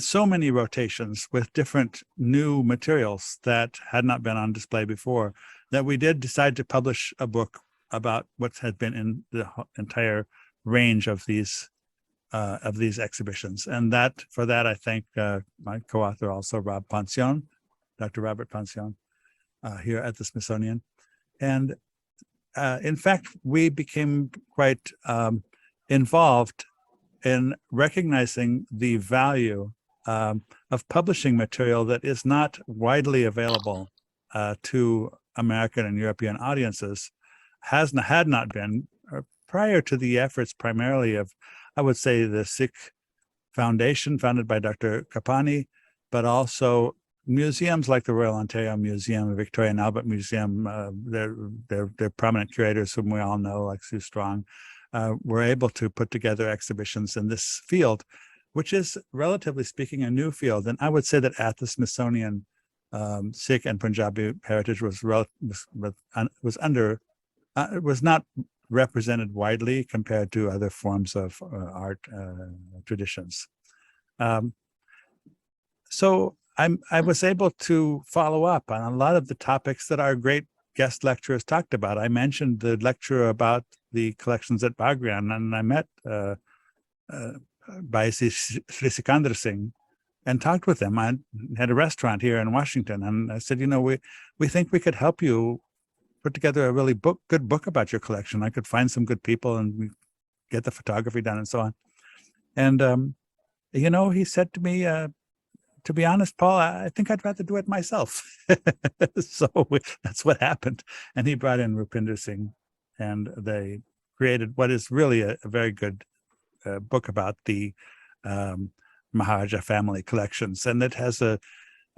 so many rotations with different new materials that had not been on display before, that we did decide to publish a book about what had been in the entire range of these exhibitions. And for that, I thank my co-author also, Dr. Robert Pancion, here at the Smithsonian. And in fact, we became quite involved in recognizing the value of publishing material that is not widely available to American and European audiences, had not been prior to the efforts primarily of, I would say, the Sikh Foundation, founded by Dr. Kapani, but also museums like the Royal Ontario Museum, the Victoria and Albert Museum, their prominent curators whom we all know, like Sue Strong, were able to put together exhibitions in this field, which is, relatively speaking, a new field. And I would say that at the Smithsonian, Sikh and Punjabi heritage was not represented widely compared to other forms of art traditions. So I was able to follow up on a lot of the topics that our great guest lecturers talked about. I mentioned the lecture about the collections at Bagrian, and I met Baisi Sri Sikandar Singh and talked with them. I had a restaurant here in Washington, and I said, we think we could help you put together a really good book about your collection. I could find some good people and we get the photography done and so on. And, he said to me, to be honest, Paul, I think I'd rather do it myself. So that's what happened. And he brought in Rupinder Singh, and they created what is really a very good book about the Maharaja family collections. And it has a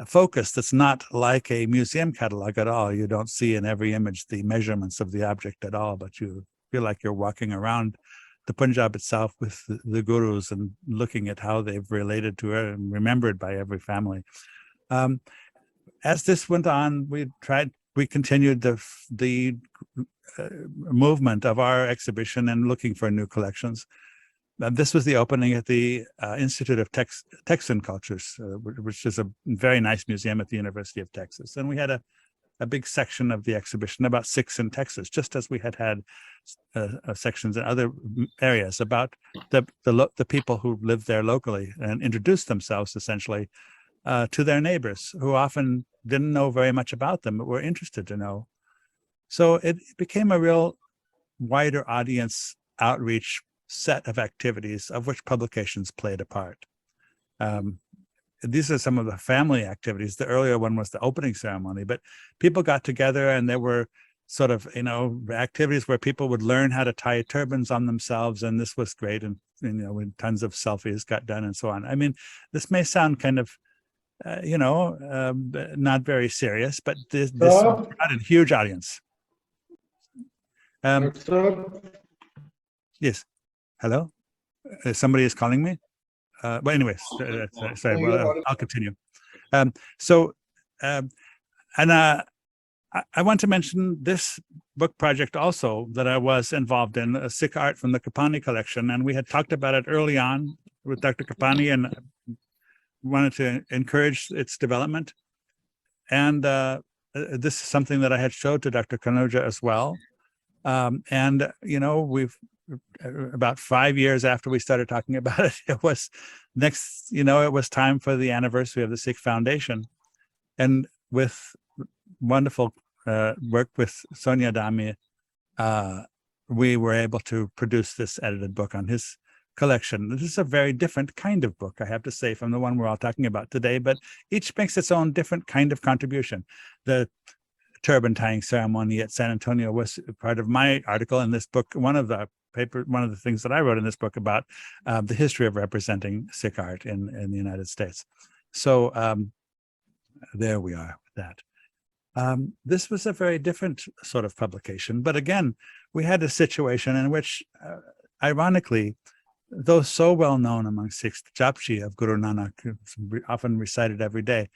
focus that's not like a museum catalog at all. You don't see in every image the measurements of the object at all, but you feel like you're walking around the Punjab itself with the gurus and looking at how they've related to it and remembered by every family. As this went on, we continued the movement of our exhibition and looking for new collections. This was the opening at the Institute of Texan Cultures, which is a very nice museum at the University of Texas. And we had a big section of the exhibition about Sikhs in Texas, just as we had sections in other areas about the people who lived there locally and introduced themselves essentially to their neighbors, who often didn't know very much about them, but were interested to know. So it became a real wider audience outreach set of activities, of which publications played a part. these are some of the family activities. The earlier one was the opening ceremony, but people got together and there were sort of, activities where people would learn how to tie turbans on themselves. And this was great. And, when tons of selfies got done and so on. I mean, this may sound kind of, not very serious, but this brought a huge audience. Yes. Hello? Somebody is calling me? But anyways, sorry, well, I'll continue. I want to mention this book project also that I was involved in, Sikh art from the Kapani collection. And we had talked about it early on with Dr. Kapani and wanted to encourage its development. And this is something that I had showed to Dr. Khanuja as well. We've about 5 years after we started talking about it, it was it was time for the anniversary of the Sikh Foundation. And with wonderful work with Sonia Dami, we were able to produce this edited book on his collection. This is a very different kind of book, I have to say, from the one we're all talking about today, but each makes its own different kind of contribution. The turban tying ceremony at San Antonio was part of my article in this book. One of the things that I wrote in this book about the history of representing Sikh art in the United States. So there we are with that. This was a very different sort of publication, but again, we had a situation in which, ironically, though so well known among Sikhs, the Japji of Guru Nanak, often recited every day,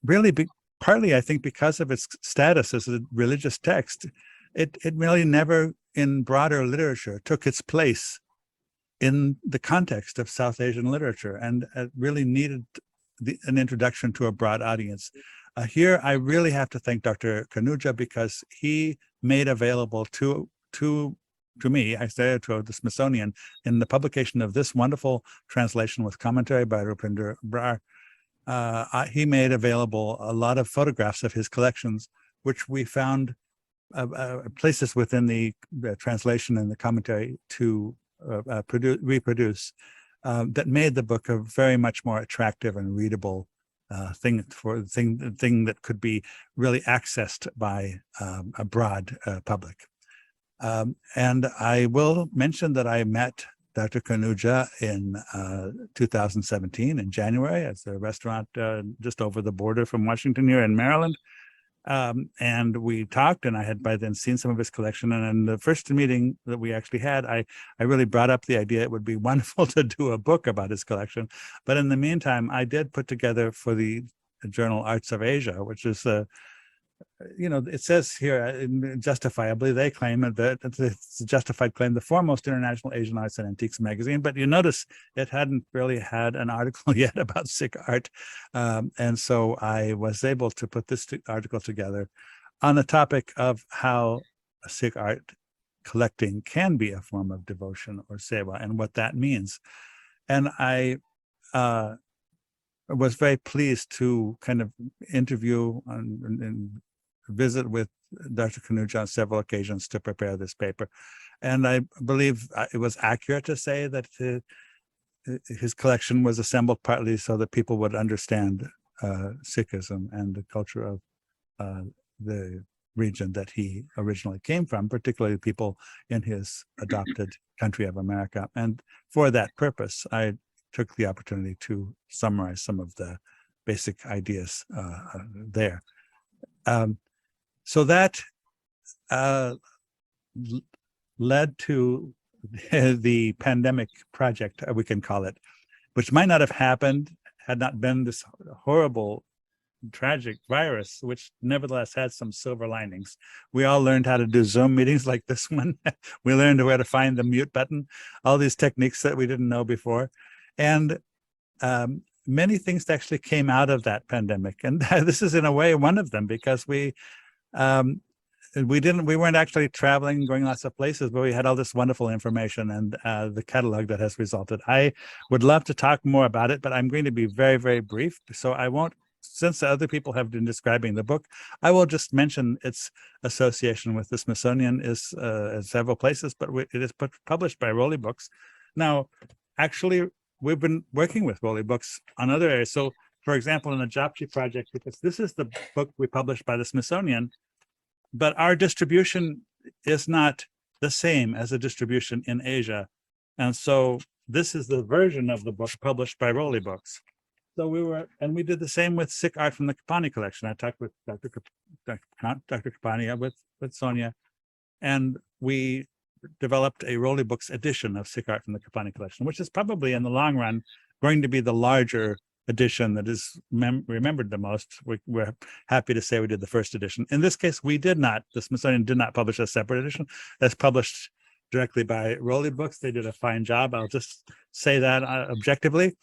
really partly, I think, because of its status as a religious text, it really never, in broader literature, took its place in the context of South Asian literature, and really needed an introduction to a broad audience. Here, I really have to thank Dr. Khanuja, because he made available to me, I say to the Smithsonian, in the publication of this wonderful translation with commentary by Rupinder Brar, he made available a lot of photographs of his collections, which we found places within the translation and the commentary to reproduce, that made the book a very much more attractive and readable thing that could be really accessed by a broad public. And I will mention that I met Dr. Khanuja in 2017 in January at a restaurant just over the border from Washington here in Maryland. And we talked, and I had by then seen some of his collection. And in the first meeting that we actually had, I really brought up the idea it would be wonderful to do a book about his collection. But in the meantime, I did put together for the journal Arts of Asia, which is it says here, justifiably, they claim that it's a justified claim, the foremost international Asian arts and antiques magazine. But you notice it hadn't really had an article yet about Sikh art. And so I was able to put this article together on the topic of how Sikh art collecting can be a form of devotion or seva, and what that means. And I was very pleased to kind of interview and visit with Dr. Khanuja on several occasions to prepare this paper. And I believe it was accurate to say that his collection was assembled partly so that people would understand Sikhism and the culture of the region that he originally came from, particularly people in his adopted country of America. And for that purpose, I took the opportunity to summarize some of the basic ideas there. So that led to the pandemic project, we can call it, which might not have happened had not been this horrible, tragic virus, which nevertheless had some silver linings. We all learned how to do Zoom meetings like this one. We learned where to find the mute button, all these techniques that we didn't know before. And many things actually came out of that pandemic. And this is in a way one of them, because we weren't actually traveling, going lots of places, but we had all this wonderful information and the catalog that has resulted. I would love to talk more about it, but I'm going to be very, very brief. So I won't, since other people have been describing the book, I will just mention its association with the Smithsonian is in several places, but it is published by Rowley Books. Now, actually, we've been working with Rolly Books on other areas. So, for example, in the Japji project, because this is the book we published by the Smithsonian, but our distribution is not the same as a distribution in Asia. And so this is the version of the book published by Rolly Books. So we did the same with Sikh art from the Kapani collection. I talked with Dr. Kapani, with Sonia, and we developed a Rolly Books edition of Sikh art from the Kapani collection, which is probably in the long run going to be the larger edition that is remembered the most. We're happy to say we did the first edition. In this case, we did not. The Smithsonian did not publish a separate edition. That's published directly by Rolly Books. They did a fine job. I'll just say that objectively.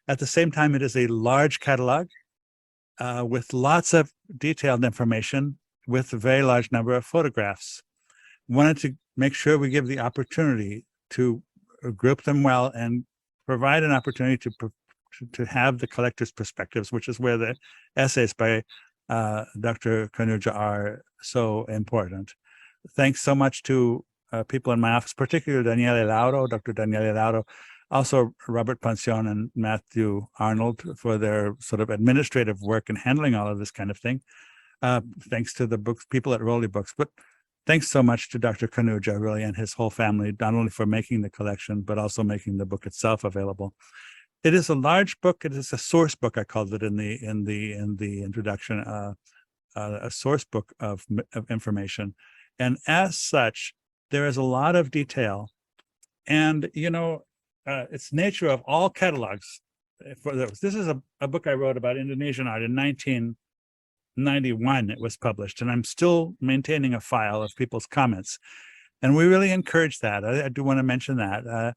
At the same time, it is a large catalog with lots of detailed information with a very large number of photographs. Wanted to make sure we give the opportunity to group them well and provide an opportunity to have the collector's perspectives, which is where the essays by Dr. Khanuja are so important. Thanks so much to people in my office, particularly Daniele Lauro, Dr. Daniele Lauro, also Robert Pension and Matthew Arnold for their sort of administrative work in handling all of this kind of thing. Thanks to the people at Rolly Books, but thanks so much to Dr. Khanuja, really, and his whole family, not only for making the collection, but also making the book itself available. It is a large book. It is a source book. I called it in the introduction, a source book of information, and as such, there is a lot of detail. And it's nature of all catalogs. This is a book I wrote about Indonesian art in 1991. It was published, and I'm still maintaining a file of people's comments, and we really encourage that. I do want to mention that.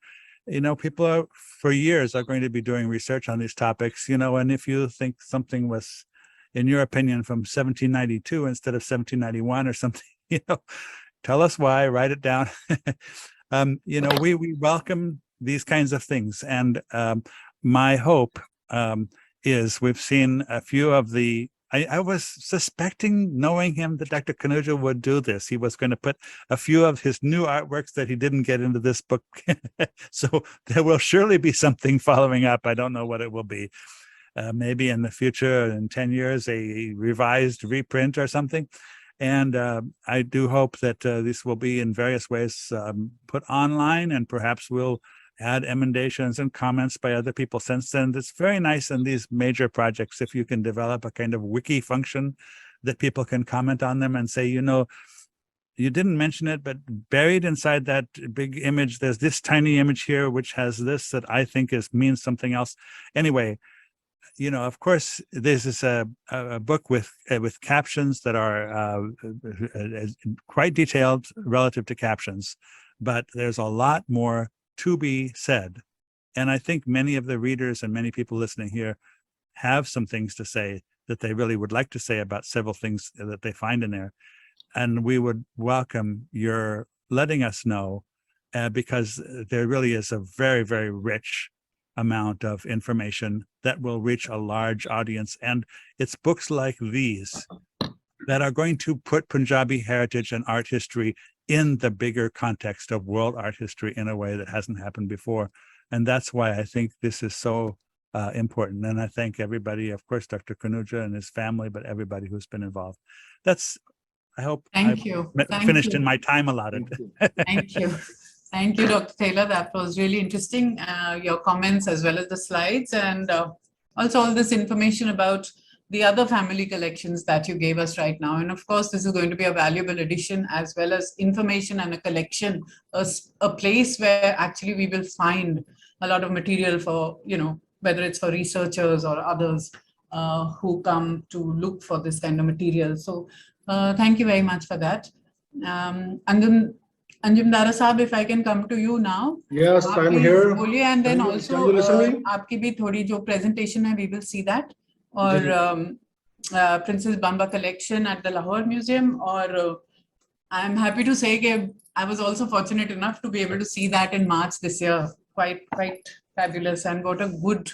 People for years are going to be doing research on these topics, and if you think something was, in your opinion, from 1792 instead of 1791 or something, tell us why, write it down. We welcome these kinds of things. And my hope is we've seen a few of the, I was suspecting, knowing him, that Dr. Khanuja would do this. He was going to put a few of his new artworks that he didn't get into this book. So there will surely be something following up. I don't know what it will be. Maybe in the future, in 10 years, a revised reprint or something. And I do hope that this will be in various ways put online, and perhaps we'll add emendations and comments by other people since then. It's very nice in these major projects if you can develop a kind of wiki function that people can comment on them and say, you didn't mention it, but buried inside that big image, there's this tiny image here which has this that I think means something else. Anyway, of course, this is a book with captions that are quite detailed relative to captions, but there's a lot more to be said. And I think many of the readers and many people listening here have some things to say that they really would like to say about several things that they find in there. And we would welcome your letting us know, because there really is a very, very rich amount of information that will reach a large audience. And it's books like these that are going to put Punjabi heritage and art history in the bigger context of world art history in a way that hasn't happened before. And that's why I think this is so important. And I thank everybody, of course, Dr. Khanuja and his family, but everybody who's been involved. I hope Thank you. Finished in my time allotted. Thank you. Thank you, Dr. Taylor. That was really interesting, your comments as well as the slides, and also all this information about the other family collections that you gave us right now. And of course, this is going to be a valuable addition, as well as information and a collection, a place where actually we will find a lot of material for, whether it's for researchers or others who come to look for this kind of material. So thank you very much for that. Anjum Dara Sahab, if I can come to you now. Yes, I'm here. And then also, aapki bhi thodi jo presentation hai, we will see that. Or Princess Bamba collection at the Lahore Museum. Or I'm happy to say that I was also fortunate enough to be able to see that in March this year. Quite fabulous, and what a good,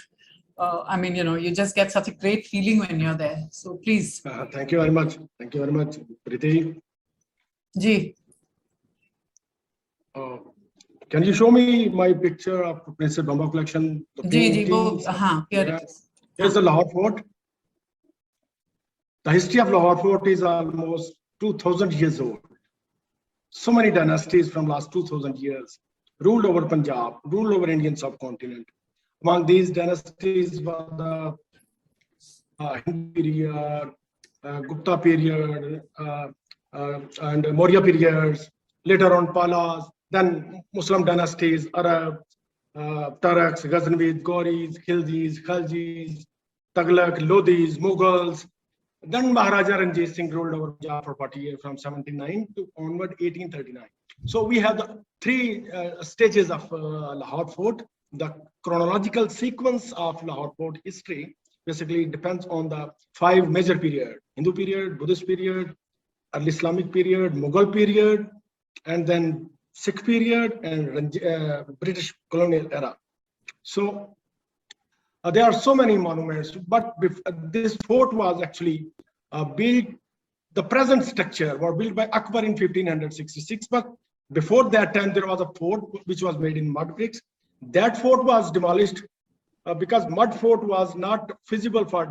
you just get such a great feeling when you're there. So please. Thank you very much. Thank you very much, Priti. Ji. Can Can you show me my picture of Princess Bamba collection? The paintings? Here it is. Here's the Lahore Fort. The history of Lahore Fort is almost 2,000 years old. So many dynasties from last 2,000 years ruled over Punjab, ruled over Indian subcontinent. Among these dynasties were the Hindu period, Gupta period, and Maurya periods, later on Palas, then Muslim dynasties, Arab, Turks, Ghaznavid, Ghoris, Khiljis, Khaljis, Taghlaq, Lodhis, Mughals. Then Maharaja Ranjit Singh ruled over Punjab for 40 years from 79 to onward 1839. So we have the three stages of Lahore Fort. The chronological sequence of Lahore Fort history basically depends on the five major periods: Hindu period, Buddhist period, early Islamic period, Mughal period, and then Sikh period and British colonial era. So there are so many monuments, but this fort was actually built, the present structure was built by Akbar in 1566, but before that time there was a fort which was made in mud bricks. That fort was demolished because mud fort was not feasible for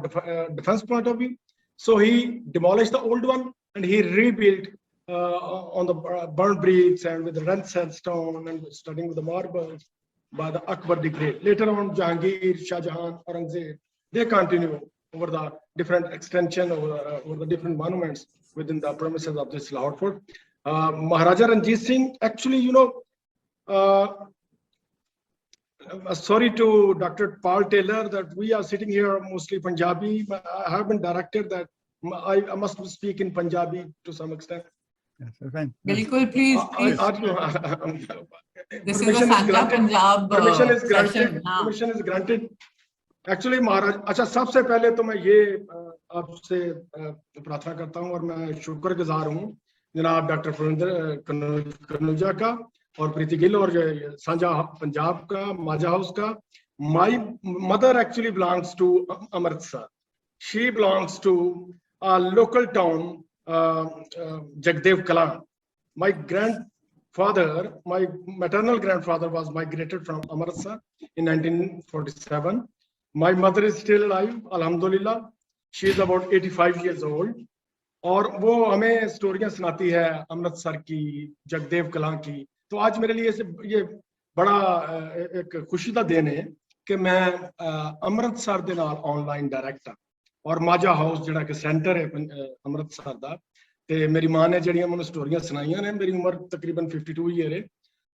defense point of view. So he demolished the old one and he rebuilt on the burnt bricks and with the red sandstone and starting with the marbles by the Akbar the Great. Later on, Jahangir, Shah Jahan, Aurangzeb, they continue over the different extension, over the different monuments within the premises of this Lahore Fort. Maharaja Ranjit Singh, actually, you know, sorry to Dr. Paul Taylor that we are sitting here mostly Punjabi. I have been directed that I must speak in Punjabi to some extent. Yes, fine. Bilkul, please. This is a Santa Punjab permission is granted. session. Permission is granted. Actually, Maharaj, अच्छा सबसे पहले तो मैं ये आपसे प्रार्थना करता हूँ और मैं शुक्रगुजार हूँ जनाब डॉक्टर परविंदर कनूजा का और प्रीति गिल और सांझा पंजाब का माझा हाउस का. My mother actually belongs to Amritsar. She belongs to a local town, Jagdev Kalan. My grandfather, my maternal grandfather was migrated from Amritsar in 1947. My mother is still alive, Alhamdulillah. She is about 85 years old. और वो हमें स्टोरियां सुनाती है अमृतसर की, जगदेव कलां की. तो आज मेरे लिए ये बड़ा एक खुशी का दिन है कि मैं अमृतसर दे नाल ऑनलाइन डायरेक्टर और माजा हाउस जिहड़ा कि सेंटर है अमृतसर दा. ते मेरी मां ने जड़ियां मैनूं स्टोरियां सुनाइयां ने. मेरी उम्र तकरीबन 52 ईयर है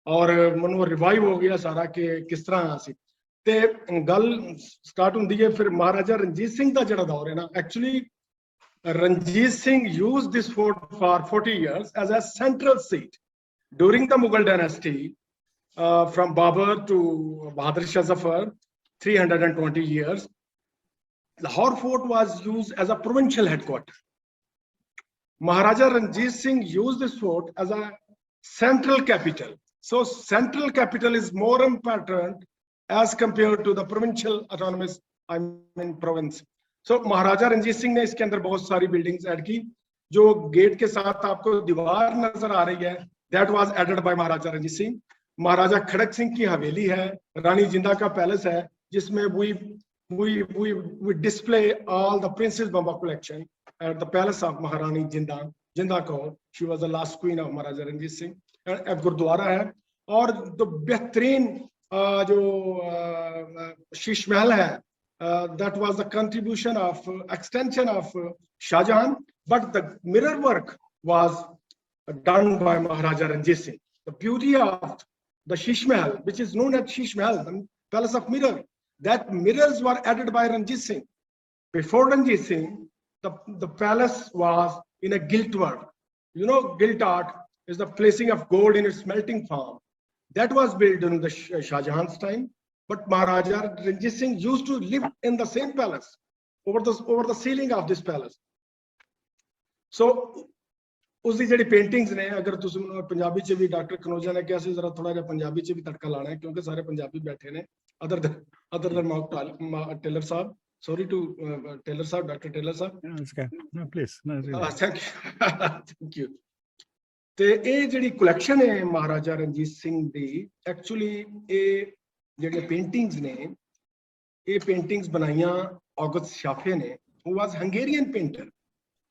और मैनूं रिवाइव हो गया सारा कि किस तरह सी. ते गल स्टार्ट हुंदी है फिर महाराजा रणजीत सिंह दा जिहड़ा दौर है ना. Actually Ranjit Singh used this fort for 40 years as a central seat during the Mughal dynasty from Babur to Bahadur Shah Zafar, 320 years. Lahore Fort was used as a provincial headquarters. Maharaja Ranjit Singh used this fort as a central capital. So central capital is more important as compared to the provincial autonomous, province. So महाराजा रंजीत सिंह ने इसके अंदर बहुत सारी buildings add की. जो gate के साथ आपको दीवार नजर आ रही है, दैट वाज एडेड बाय महाराजा रंजीत सिंह. महाराजा खड़क सिंह की हवेली है, रानी जिंदा का पैलेस है, जिसमें we display all the Princess Bamba collection at the palace of Maharani Jinda Kaur. She was the last queen of Maharaja Ranjit Singh. एक गुरुद्वारा है और तो बेहतरीन जो शीश महल है, that was the contribution of extension of Shah Jahan, but the mirror work was done by Maharaja Ranjit Singh. The beauty of the Shish Mahal, which is known as Shish Mahal, the palace of mirror, that mirrors were added by Ranjit Singh. Before Ranjit Singh, the palace was in a gilt work. You know, gilt art is the placing of gold in its melting form. That was built during the Shah Jahan's time. But Maharaja Ranjit Singh used to live in the same palace, over the ceiling of this palace. So, उसकी जड़ी paintings ने, अगर तुम पंजाबी च भी doctor Kanauja ने कहा सी जरा थोड़ा जिहा पंजाबी च भी तड़का लाना है क्योंकि सारे पंजाबी बैठे ने, अदर देन टेलर साहब. Sorry to Taylor साहब, डॉक्टर टेलर साहब. No, it's okay. No, please. No, Thank you. Thank you. ਤੇ ਇਹ ਜਿਹੜੀ ਕਲੈਕਸ਼ਨ ਹੈ ਮਹਾਰਾਜਾ ਰਣਜੀਤ ਸਿੰਘ ਦੀ ਐਕਚੁਅਲੀ ਇਹ ਜਿਹੜੇ ਪੇਂਟਿੰਗਸ ਨੇ ਇਹ ਪੇਂਟਿੰਗਸ ਬਣਾਈਆਂ ਔਗਸਟ ਸ਼ਾਫੇ ਨੇ who was Hungarian painter.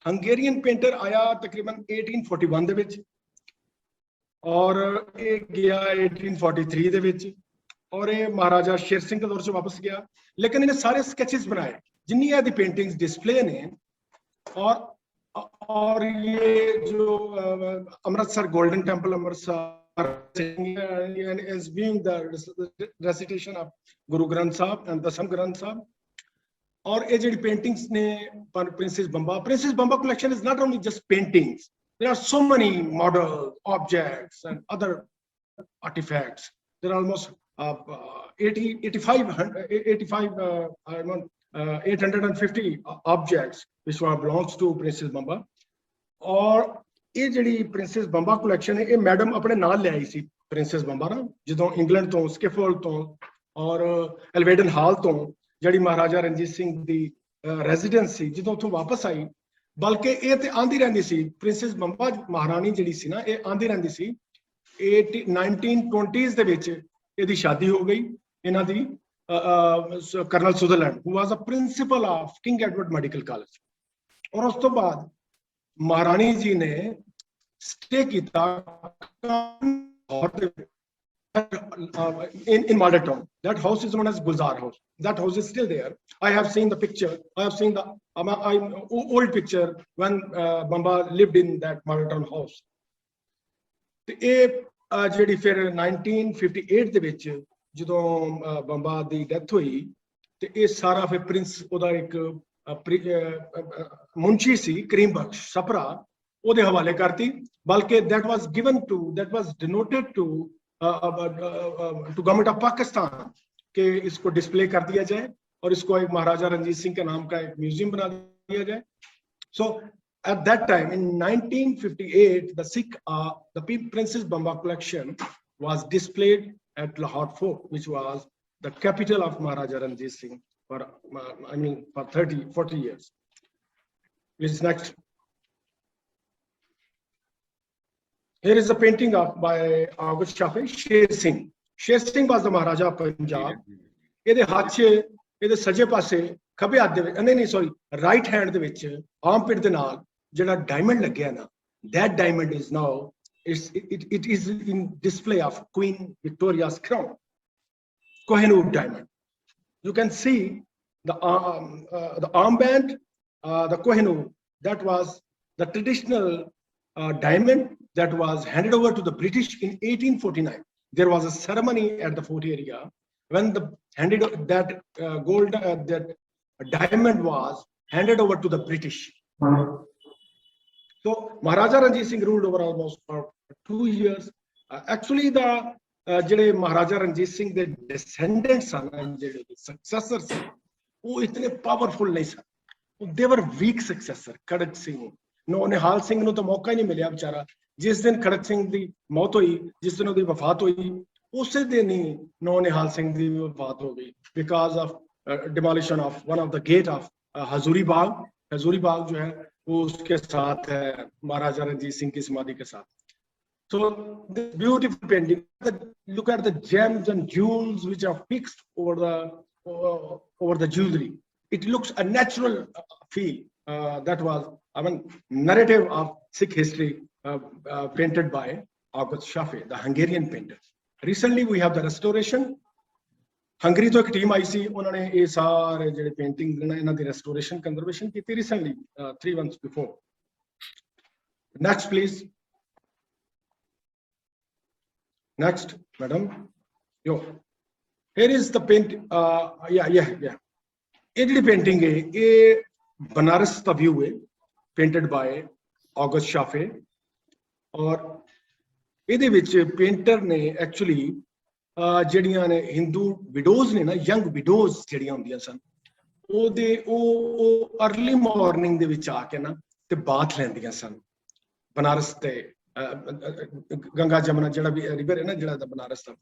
Hungarian painter ਆਇਆ ਤਕਰੀਬਨ 1841 ਦੇ ਵਿੱਚ ਔਰ ਇਹ ਗਿਆ 1843 ਦੇ ਵਿੱਚ ਔਰ ਇਹ ਮਹਾਰਾਜਾ ਸ਼ੇਰ ਸਿੰਘ ਦੇ ਦੌਰ 'ਚ ਵਾਪਸ ਗਿਆ ਲੇਕਿਨ ਇਹਨੇ ਸਾਰੇ ਸਕੈਚेस ਬਣਾਏ ਜਿੰਨੀਆਂ ਦੀ ਪੇਂਟਿੰग्स डिस्प्ले ने और ये जो Amritsar golden temple Amritsar is viewing the recitation of Guru Granth Sahib and Dasam Granth Sahib और ये जो paintings ने Princess Bamba collection is not only just paintings. There are so many models, objects and other artifacts. There are almost 850 objects which belongs to Princess Bamba. और ये जी Princess Bamba collection है ये madam अपने नाल ले आई सी Princess Bamba ना जो England तो स्किफोल्ड तो और एल्वेडन हॉल तो जी महाराजा रणजीत सिंह की रेजिडेंस सी जो उतों वापस आई बल्कि ये तो आंदी रही सी Princess Bamba महारानी जी सी ना ये आंदी रही सी 1920s ਦੇ ਵਿੱਚ ਇਹਦੀ शादी हो गई इन्हां दी colonel Sutherland who was a principal of King Edward Medical College और उस तो बाद महारानी जी ने स्टे किया in Malda town. That house is known as Guzar House. That house is still there. I have seen the picture. I have seen the old picture when Bamba lived in that Malda town house. ਜਿਹੜੀ ਫਿਰ 1958 ਦੇ ਵਿੱਚ ਜਦੋਂ ਬੰਬਾ ਦੀ death ਹੋਈ ਤੇ ਇਹ ਸਾਰਾ ਫਿਰ ਪ੍ਰਿੰਸ ਉਹਦਾ ਇੱਕ ਮੁੰਸ਼ੀ ਸੀ ਕਰੀਮ ਬਖਸ਼ ਸਪਰਾ ਉਹਦੇ ਹਵਾਲੇ ਕਰਤੀ ਬਲਕਿ that was denoted to government of Pakistan कि इसको डिस्प्ले कर दिया जाए और इसको एक महाराजा रंजीत सिंह के नाम का एक म्यूजियम बना दिया जाए. So at that time in 1958 the Princess Bamba collection was displayed at Lahore Fort, which was the capital of Maharaja Ranjit Singh for for 40 years. Please next. Here is a painting by August Shafi, Sher Singh. Sher Singh was the Maharaja of Punjab. ਇਹਦੇ ਹੱਥ 'ਚ ਇਹਦੇ ਸੱਜੇ ਪਾਸੇ ਖੱਬੇ ਹੱਥ ਦੇ ਵਿੱਚ ਨਹੀਂ ਸੌਰੀ ਰਾਈਟ ਹੈਂਡ ਦੇ ਵਿੱਚ ਆਰਮਪਿਟ ਦੇ ਨਾਲ ਜਿਹੜਾ ਡਾਇਮੰਡ ਲੱਗਿਆ ਨਾ that diamond is now it is in display of Queen Victoria's crown, Kohinoor diamond. You can see the armband, the Kohinoor, that was the traditional diamond that was handed over to the British in 1849. There was a ceremony at the fort area when that diamond was handed over to the British. So Maharaja Ranjit Singh ruled over almost for 2 years. Actually, the ਜਿਹੜੇ Maharaja Ranjit Singh ਦੇ descendants ਹਨ ਜਿਹੜੇ successors ਉਹ ਇਤਨੇ powerful ਨਹੀਂ ਸਨ. They were weak successor. Kharak Singh Nihal Singh ਨੂੰ ਤਾਂ ਮੌਕਾ ਹੀ ਨਹੀਂ ਮਿਲਿਆ ਵਿਚਾਰਾ. ਜਿਸ ਦਿਨ ਖੜਕ ਸਿੰਘ ਦੀ ਮੌਤ ਹੋਈ ਜਿਸ ਦਿਨ ਉਹਦੀ ਵਫਾਤ ਹੋਈ ਉਸੇ ਦਿਨ ਹੀ ਨਿਹਾਲ ਸਿੰਘ ਦੀ ਵਫਾਤ ਹੋ ਗਈ because of demolition of one of the gate of हजूरी बाग जो है वो उसके साथ है महाराजा रंजीत सिंह की समाधि के साथ. So this beautiful painting, look at the gems and jewels which are fixed over the jewelry. It looks a natural feel. That was narrative of Sikh history painted by August Shafi, the Hungarian painter. Recently we have the restoration. Hungary to ek team आई सी उन्होंने ये सारे ਜਿਹੜੇ painting ਨੇ ਇਹਨਾਂ ਦੀ restoration conservation ਕੀਤੀ recently 3 months before. Next please. Next madam. Yo, here is the paint. Yeah. ये ਜਿਹੜੀ painting है ये बनारस का view है painted by August Shafi और ਇਹਦੇ ਵਿੱਚ पेंटर ने actually ਜਿਹੜੀਆਂ ਨੇ ਹਿੰਦੂ ਵਿਡੋਜ਼ ਨੇ ਨਾ ਯੰਗ ਵਿਡੋਜ਼ ਜਿਹੜੀਆਂ ਹੁੰਦੀਆਂ ਸਨ ਉਹ अर्ਲੀ ਮਾਰਨਿੰਗ ਦੇ ਵਿੱਚ ਆ ਕੇ ਨਾ ਤੇ ਬਾਥ ਲੈਂਦੀਆਂ ਸਨ ਬਨਾਰਸ ਤੇ ਗੰਗਾ ਜਮਨਾ ਜਿਹੜਾ ਵੀ ਰਿਵਰ ਹੈ ਨਾ ਜਿਹੜਾ ਬਨਾਰਸ ਦਾ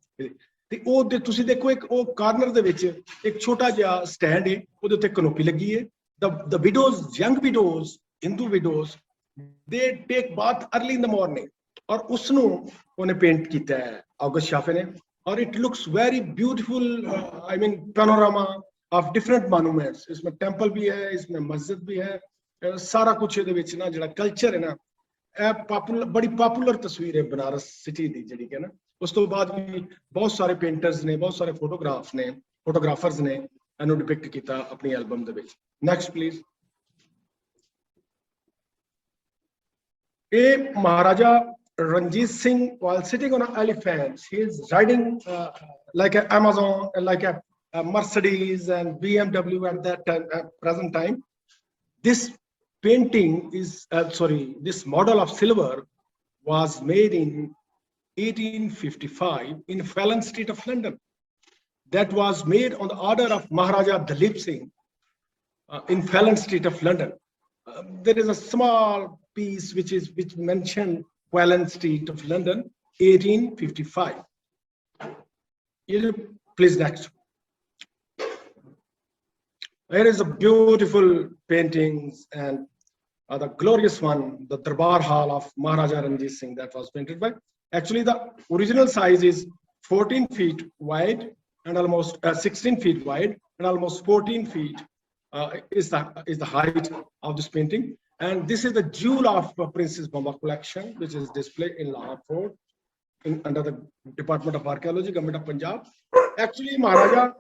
ਤੇ ਉਹ ਤੁਸੀਂ ਦੇਖੋ ਇੱਕ ਉਹ ਕਾਰਨਰ ਦੇ ਵਿੱਚ ਇੱਕ ਛੋਟਾ ਜਿਹਾ ਸਟੈਂਡ ਹੈ ਉਹਦੇ ਉੱਤੇ ਕਨੋਪੀ ਲੱਗੀ ਹੈ the widows, young widows, Hindu widows, they take bath early in the morning. और उसनू ਉਹਨੇ पेंट ਕੀਤਾ है ऑगस्ट शाफे ने और it looks very beautiful I mean panorama of different monuments इसमें टेंपल भी है इसमें मस्जिद भी है सारा कुछ ਇਹਦੇ ਵਿੱਚ ਨਾ ਜਿਹੜਾ ਕਲਚਰ ਹੈ ਨਾ ਇਹ ਪਪੂਲਰ ਬੜੀ ਪਪੂਲਰ ਤਸਵੀਰ ਹੈ ਬਨਾਰਸ ਸਿਟੀ ਦੀ ਜਿਹੜੀ ਕਿ ਨਾ ਉਸ ਤੋਂ ਬਾਅਦ ਵੀ ਬਹੁਤ ਸਾਰੇ ਪੇਂਟਰਸ ਨੇ ਬਹੁਤ ਸਾਰੇ ਫੋਟੋਗ੍ਰਾਫਰਸ ਨੇ ਇਹਨੂੰ ਡਿਪਿਕਟ ਕੀਤਾ ਆਪਣੀ ਐਲਬਮ ਦੇ ਵਿੱਚ ਨੈਕਸਟ ਪਲੀਜ਼ ਇਹ Maharaja Ranjit Singh, while sitting on an elephant, he is riding like an Amazon, like a Mercedes and BMW at that time, present time. This painting is, this model of silver was made in 1855 in Fallon Street of London. That was made on the order of Maharaja Dalip Singh in Fallon Street of London. There is a small piece which mentioned Fallon Street of London, 1855. Please next. Here is a beautiful paintings and the glorious one, the Darbar Hall of Maharaja Ranjit Singh that was painted by. Actually, the original size is 14 feet wide and almost 16 feet wide and almost 14 feet is the height of this painting. And this is the jewel of Princess Bamba collection, which is displayed in Lahore under the Department of Archaeology, Government of Punjab. Actually, Maharaja,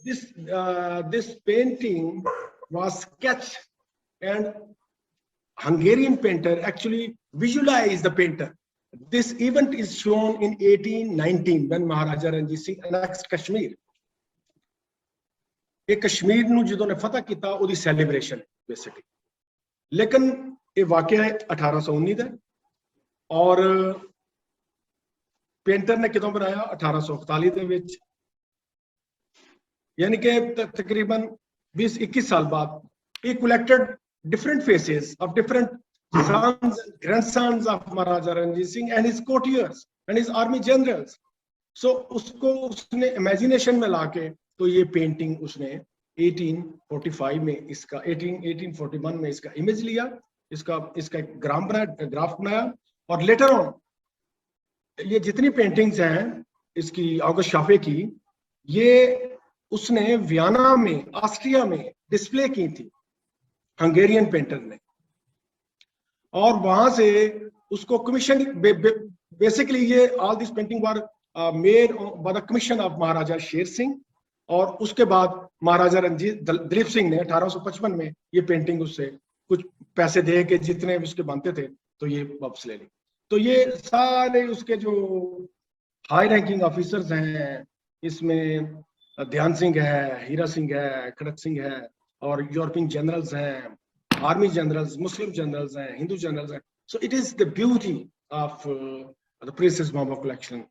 this painting was sketched, and Hungarian painter actually visualized the painter. This event is shown in 1819 when Maharaja Ranjit Singh annexed Kashmir. ये कश्मीर ਨੂੰ ਜਦੋਂ ਨੇ ਫਤਹ ਕੀਤਾ ਉਹਦੀ celebration basically लेकिन ये वाकया है 1819 ਦਾ और पेंटर ने कितों बनाया 1841 ਦੇ ਵਿੱਚ यानी कि तकरीबन 20-21 साल बाद he collected different faces of different sons and grandsons of Maharaja Ranjit Singh and his courtiers and his army generals. So उसको उसने imagination में लाके तो ये पेंटिंग उसने 1845 में इसका 1841 में इसका इमेज लिया इसका ग्राफ बनाया और लेटर ऑन ये जितनी पेंटिंग्स हैं इसकी ऑगस्ट शाफे की ये उसने वियना में ऑस्ट्रिया में डिस्प्ले की थी हंगेरियन पेंटर ने और वहां से उसको कमीशन बेसिकली ये all this painting were made by the commission of Maharaja Sher Singh और उसके बाद महाराजा रंजीत दलीप सिंह ने 1855 में ये पेंटिंग उससे कुछ पैसे दे के जितने उसके बनते थे तो ये वापस ले ली तो ये सारे उसके जो हाई रैंकिंग ऑफिसर्स हैं इसमें ध्यान सिंह है हीरा सिंह है खड़क सिंह है और यूरोपियन जनरल्स हैं आर्मी जनरल्स मुस्लिम जनरल्स हैं हिंदू जनरल्स हैं so it is the beauty of the princess Bamba collection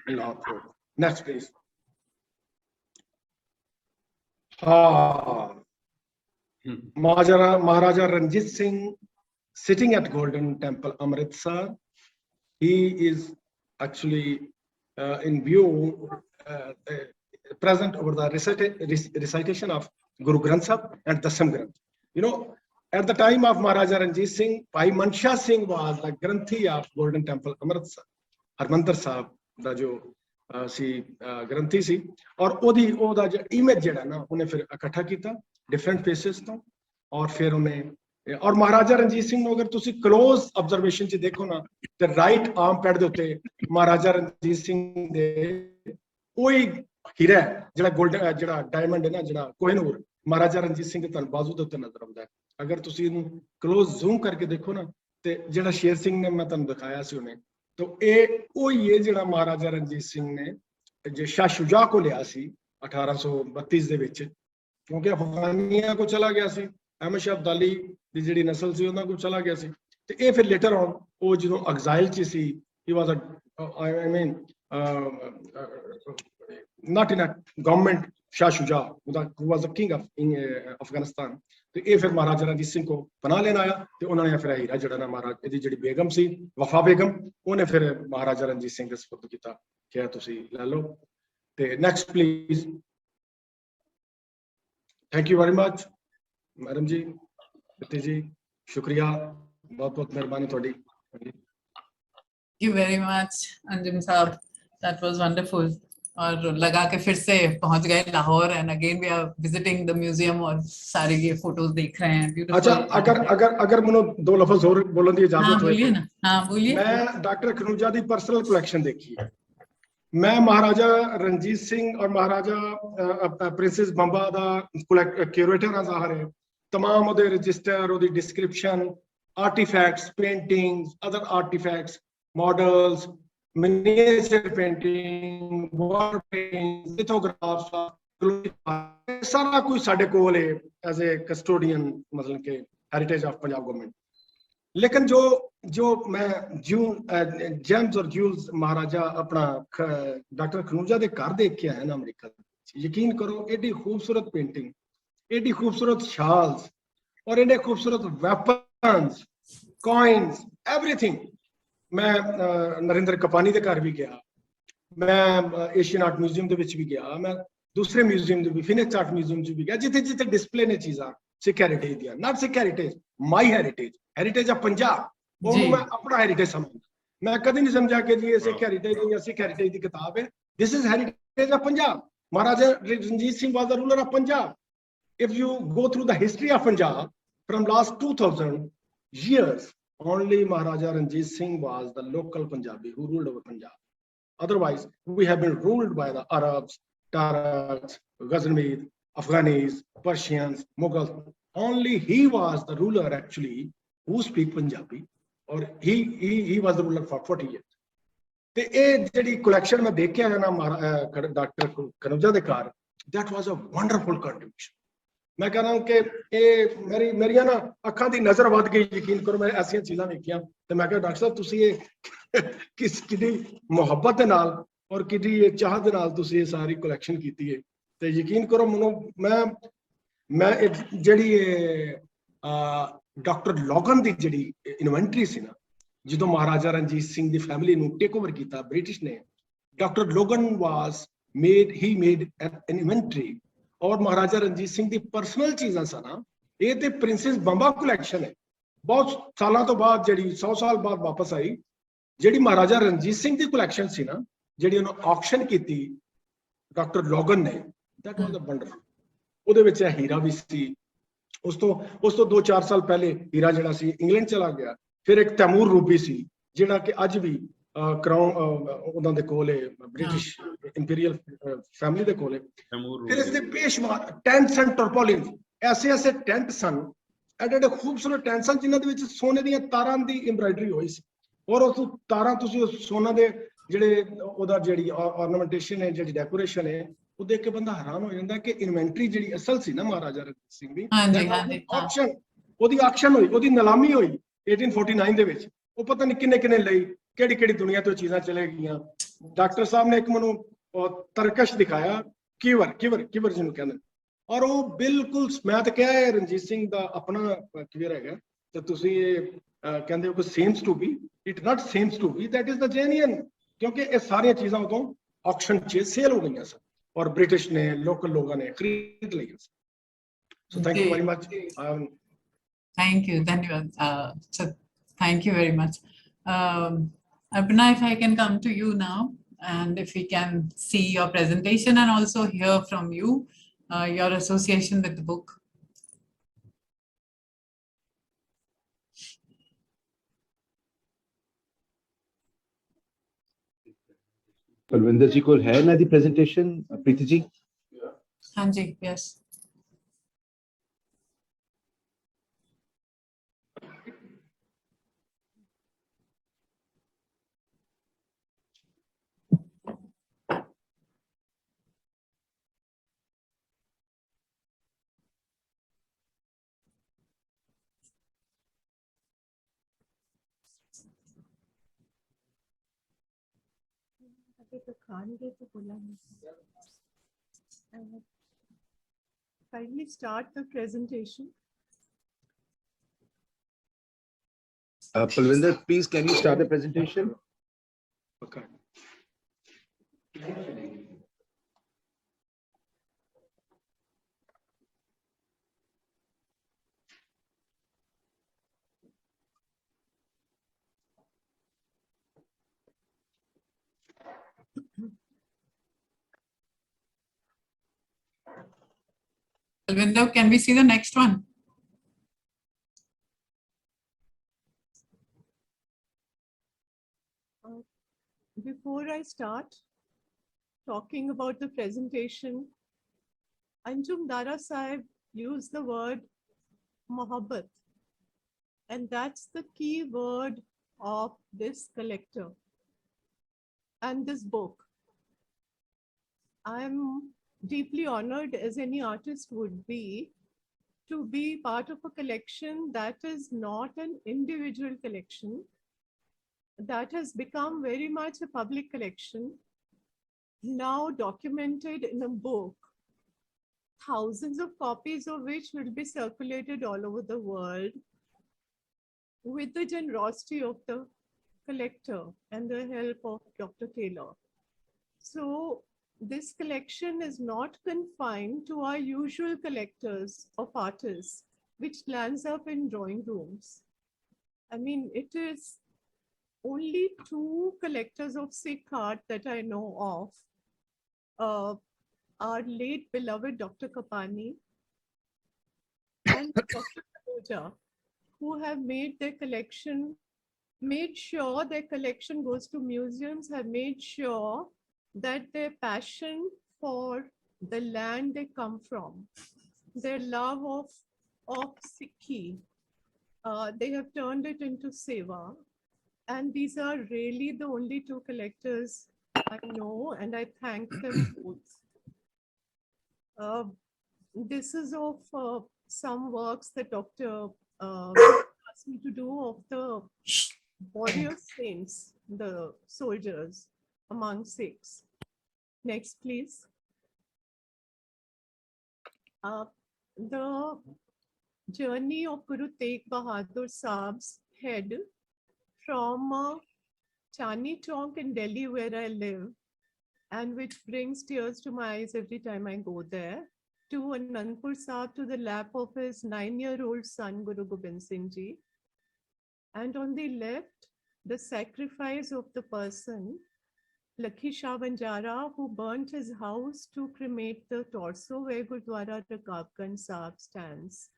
in Lahore next please Maharaja Ranjit Singh sitting at Golden Temple, Amritsar. He is actually in view present over the recitation of Guru Granth Sahib and Dasam Granth. You know, at the time of Maharaja Ranjit Singh, Bhai Mansha Singh was the Granthi of Golden Temple, Amritsar. Harmandir Sahib, the jo ਸੀ ਗ੍ਰੰਥੀ ਸੀ ਔਰ ਉਹਦਾ ਜਿਹੜਾ image ਜਿਹੜਾ ਨਾ ਉਹਨੇ ਫਿਰ ਇਕੱਠਾ ਕੀਤਾ ਡਿਫਰੈਂਟ ਫੇਸਿਸ ਤੋਂ ਔਰ ਫਿਰ ਉਹਨੇ ਔਰ ਮਹਾਰਾਜਾ ਰਣਜੀਤ ਸਿੰਘ ਨੂੰ ਅਗਰ ਤੁਸੀਂ ਕਲੋਜ਼ ਆਬਜ਼ਰਵੇਸ਼ਨ ਚ ਦੇਖੋ ਨਾ ਤੇ ਰਾਈਟ ਆਰਮ ਪੈਡ ਦੇ ਉੱਤੇ ਮਹਾਰਾਜਾ ਰਣਜੀਤ ਸਿੰਘ ਦੇ ਉਹੀ ਹੀਰਾ ਜਿਹੜਾ 골ਡਨ ਜਿਹੜਾ ਡਾਇਮੰਡ ਹੈ ਨਾ ਜਿਹੜਾ ਕੋਹਿਨੂਰ ਮਹਾਰਾਜਾ ਰਣਜੀਤ ਸਿੰਘ ਦੇ ਤੁਹਾਨੂੰ ਬਾਜ਼ੂ ਦੇ ਉੱਤੇ ਨਜ਼ਰ ਆਉਂਦਾ ਅਗਰ ਤੁਸੀਂ ਇਹਨੂੰ ਕਲੋਜ਼ ਜ਼ੂਮ ਕਰਕੇ ਦੇਖੋ ਨਾ ਤੇ ਜਿਹੜਾ ਸ਼ੇਰ ਸਿੰਘ ਨੇ ਮੈਂ ਤੁਹਾਨੂੰ ਦਿਖਾਇਆ ਸੀ ਉਹਨੇ तो ये ਜਿਹੜਾ महाराजा रणजीत सिंह ने जो शाह शुजा को लिया सी 1832 ਦੇ ਵਿੱਚ ਕਿਉਂਕਿ ਅਫਗਾਨੀਆਂ ਕੋ ਚਲਾ ਗਿਆ ਸੀ ਅਹਿਮਦ ਸ਼ਾਹ ਅਬਦਾਲੀ ਦੀ ਜਿਹੜੀ ਨਸਲ ਸੀ ਉਹਨਾਂ ਕੋ ਚਲਾ ਗਿਆ ਸੀ ਤੇ ਇਹ ਫਿਰ ਲੇਟਰ ਔਨ ਉਹ ਜਦੋਂ ਐਗਜ਼ਾਈਲ ਚ ਸੀ ਹੀ ਵਾਸ I mean not in a government Shah Shuja who was the king of Afghanistan ਤੇ ਇਹ ਫਿਰ ਮਹਾਰਾਜਾ ਰਣਜੀਤ ਸਿੰਘ ਕੋ ਪਨਾਹ ਲੈਣ ਆਇਆ ਤੇ ਉਹਨਾਂ ਨੇ ਫਿਰ ਹੀਰਾ ਜਿਹੜਾ ਨਾ ਮਹਾਰਾਜ ਇਹਦੀ ਜਿਹੜੀ ਬੇਗਮ ਸੀ ਵਫਾ ਬੇਗਮ ਉਹਨੇ ਫਿਰ ਮਹਾਰਾਜਾ ਰਣਜੀਤ ਸਿੰਘ ਦੇ ਸਪੁਰਦ ਕੀਤਾ ਕਿਹਾ ਤੁਸੀਂ ਲੈ ਲਓ ਤੇ next please thank you very much madam ਜੀ ਜੀ ਸ਼ੁਕਰੀਆ ਬਹੁਤ ਬਹੁਤ ਮਿਹਰਬਾਨੀ ਤੁਹਾਡੀ you very much, Anjum Saab. That was wonderful. और लगा के फिर से पहुंच गए Lahore and again we are visiting the museum और सारे ये फोटोज देख रहे हैं. Beautiful. अच्छा, अगर मनो दो लफ्ज और बोलने की इजाजत हो. बोलिए ना. हाँ बोलिए. मैं डॉक्टर खनूजा की पर्सनल कलेक्शन देखी है. मैं महाराजा रणजीत सिंह और महाराजा प्रिंसेस बंबा दा क्यूरेटर हां ज़ाहिर. तमाम other register, other description, artefacts, paintings, other artefacts, models, miniature painting, wall paintings, lithographs, सारा कुछ साढ़े कोल है एज ए कस्टोडियन, मतलब के हेरिटेज ऑफ पंजाब गवर्नमेंट. लेकिन जो मैं जेम्स और ज्यूल्स महाराजा अपना डॉक्टर खनूजा के घर देख के आया ना अमेरिका, यकीन करो एडी खूबसूरत पेंटिंग, एडी खूबसूरत शॉल्स और एडे खूबसूरत वेपन्स, कॉइन्स, एवरीथिंग. मैं नरेंद्र कपानी के घर भी गया, मैं एशियन आर्ट म्यूजियम के भी गया, मैं दूसरे म्यूजियम भी, फिनिक्स आर्ट म्यूजियम भी गया, जिथे जिथे डिस्प्ले ने चीज़ा सिख हेरिटेज दिया. Not Sikh heritage, my heritage, heritage of Punjab. वो मैं अपना हेरिटेज समझदा. मैं कभी नहीं समझा कि जी सिख हेरिटेज या सिख हेरिटेज की किताब है. This is heritage of Punjab. Maharaja Ranjit Singh was the ruler of Punjab. If you go through the history of Punjab from last 2000 years, only Maharaja Ranjit Singh was the local Punjabi who ruled over Punjab. Otherwise, we have been ruled by the Arabs, Turks, Ghaznavid, Afghanis, Persians, Mughals. Only he was the ruler actually who speak Punjabi, or he was the ruler for 40 years. ਤੇ ਇਹ ਜਿਹੜੀ collection ਮੈਂ ਦੇਖਿਆ ਹੈ ਨਾ doctor Kanuja ਦੇ ਘਰ, that was a wonderful contribution. मैं कह रहा हूं कि ये मेरी ना अखां दी नजर वध गई. यकीन करो मैं ऐसी चीज़ां देखियां ते मैं कहा डॉक्टर साहब तुसी ये किदी मुहब्बत दे नाल और किदी ये चाह दे नाल तुसी ये सारी कलेक्शन कीती है. ते यकीन करो मनो मैं जेड़ी डॉक्टर लॉगन दी जेड़ी इन्वेंटरी सी ना, जो महाराजा रणजीत सिंह दी फैमिली नू टेक ओवर कीता ब्रिटिश ने, डॉक्टर लोगन he made an inventory. और महाराजा रणजीत सिंह की परसनल चीज़ां सन. ये तो प्रिंसेस बंबा कलैक्शन है, बहुत सालों तो बाद जी 100 साल बाद वापस आई. जी महाराजा रणजीत सिंह की कलैक्शन सी ना, जी उन्होंने ऑक्शन की डॉक्टर लॉगन ने, दैट वाज अ वंडरफुल. ਉਹਦੇ ਵਿੱਚ हीरा भी सी. उस तो 2-4 साल पहले हीरा ਜਿਹੜਾ ਸੀ इंग्लैंड चला गया. फिर एक तैमूर रूबी सी ਜਿਹੜਾ कि अज भी क्राउन ਉਹਨਾਂ ਦੇ ਕੋਲ ਹੈ, ब्रिटिश इंपीरियल फैमिली ਦੇ ਕੋਲ है. फिर इसके पेशवा टेंट सन टर्पोलिन, ऐसे टेंट सन, एडे खूबसूरत टेंट सन जिन्हां दे विच सोने दी तारां दी एम्ब्रॉयडरी होई सी. और उस तारां तुसीं सोना दे ਜਿਹੜੇ ਉਹਦਾ ਜਿਹੜੀ ऑर्नामेंटेशन है, ਜਿਹੜੀ डेकोरेशन है, ਉਹ देख के बंदा हैरान हो ਜਾਂਦਾ कि इन्वेंटरी ਜਿਹੜੀ असल सी ना महाराजा रणजीत सिंह ਦੀ, ऑक्शन ਉਹਦੀ ऑक्शन होई, ਉਹਦੀ नीलामी होई 1849 ਦੇ ਵਿੱਚ. ਉਹ ਪਤਾ ਨਹੀਂ ਕਿੰਨੇ ਲਈ, ਕਿਹੜੀ ਦੁਨੀਆ ਤੋਂ ਚੀਜ਼ਾਂ ਚਲੇ ਗਈਆਂ. ਡਾਕਟਰ ਸਾਹਿਬ ਨੇ ਇੱਕ ਮੈਨੂੰ ਤਰਕਸ਼ ਦਿਖਾਇਆ, ਕਿਵਰ ਜਿਹਨੂੰ ਕਹਿੰਦੇ, ਔਰ ਉਹ ਬਿਲਕੁਲ ਮੈਂ ਤਾਂ ਕਿਹਾ ਹੈ ਰਣਜੀਤ ਸਿੰਘ ਦਾ ਆਪਣਾ ਕਿਵਰ ਹੈਗਾ, ਤੇ ਤੁਸੀਂ ਇਹ ਕਹਿੰਦੇ ਹੋ ਕਿ seems to be, it not seems to be, that is the genuine. ਕਿਉਂਕਿ ਇਹ ਸਾਰੀਆਂ ਚੀਜ਼ਾਂ ਉਦੋਂ ਆਕਸ਼ਨ 'ਚ ਸੇਲ ਹੋ ਗਈਆਂ ਸਨ ਔਰ ਬ੍ਰਿਟਿਸ਼ ਨੇ, ਲੋਕਲ ਲੋਕਾਂ ਨੇ ਖਰੀਦ ਲਈਆਂ ਸਨ. So thank you very much. Thank you, धन्यवाद. Thank you very much. Arpana, if I can come to you now, and if we can see your presentation and also hear from you, your association with the book. Parvinder ji को है ना दी presentation, Preeti ji? हाँ जी, yes. Kindly start the presentation. Palvinder, please can you start the presentation? Okay. Alvinder, can we see the next one? Before I start talking about the presentation, Anjum Dara Sahib used the word mohabbat, and that's the key word of this collector and this book. I'm deeply honored, as any artist would be, to be part of a collection that is not an individual collection, that has become very much a public collection, now documented in a book, thousands of copies of which will be circulated all over the world, with the generosity of the collector and the help of Dr. Taylor. So this collection is not confined to our usual collectors of artists, which lands up in drawing rooms. I mean, it is only 2 collectors of Sikh art that I know of, our late beloved Dr. Kapani and Dr. Khanuja, who have made their collection, made sure their collection goes to museums, have made sure that their passion for the land they come from, their love of Sikhi, they have turned it into seva. And these are really the only 2 collectors I know, and I thank them both. This is of some works that Dr. asked me to do of the warrior saints, the soldiers among Sikhs. Next, please. The journey of Guru Tegh Bahadur Sahab's head from Chandni Chowk in Delhi, where I live, and which brings tears to my eyes every time I go there, to Anandpur Sahib, to the lap of his 9-year-old son, Guru Gobind Singh Ji. And on the left, the sacrifice of the person, Lakhi Shah Banjara, who burnt his house to cremate the torso where Gurdwara Rakabganj Sahib stands.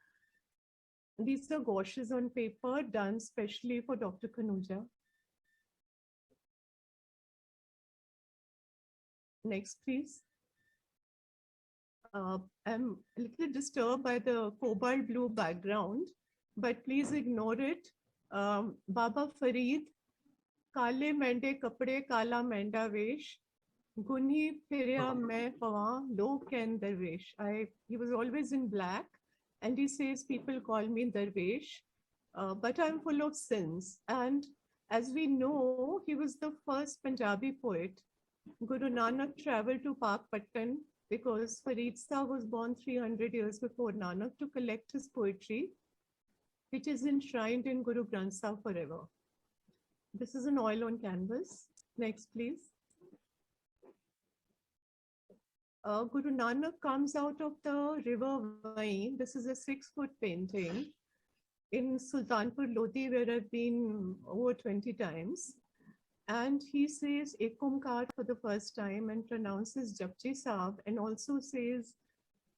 These are gouaches on paper done specially for Dr. Khanuja. Next, please. I'm a little disturbed by the cobalt blue background, but please ignore it. Baba Farid, Kale Mende Kapde Kala Menda Vesh, Gunhi Firya Main Pawan Lo Ken Darvesh. He was always in black, and he says, people call me Darvesh, but I'm full of sins. And as we know, he was the first Punjabi poet. Guru Nanak traveled to Pakpattan because Farid Shah was born 300 years before Nanak to collect his poetry, which is enshrined in Guru Granth Sahib forever. This is an oil on canvas. Next, please. Guru Nanak comes out of the river Vain. This is a 6-foot painting in Sultanpur Lodi, where I've been over 20 times. And he says Ek Omkar for the first time and pronounces Japji Sahib, and also says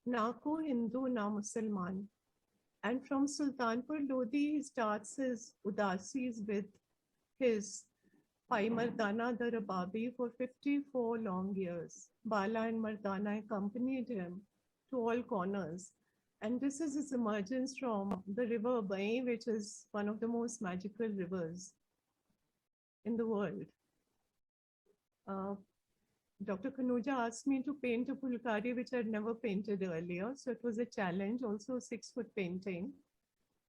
Na ko Hindu na Musalman. And from Sultanpur Lodi, he starts his Udasis with his Pai Mardana the Rababi for 54 long years. Bala and Mardana accompanied him to all corners. And this is his emergence from the river Bai, which is one of the most magical rivers in the world. Dr. Khanuja asked me to paint a Phulkari, which I'd never painted earlier. So it was a challenge, also a 6-foot painting.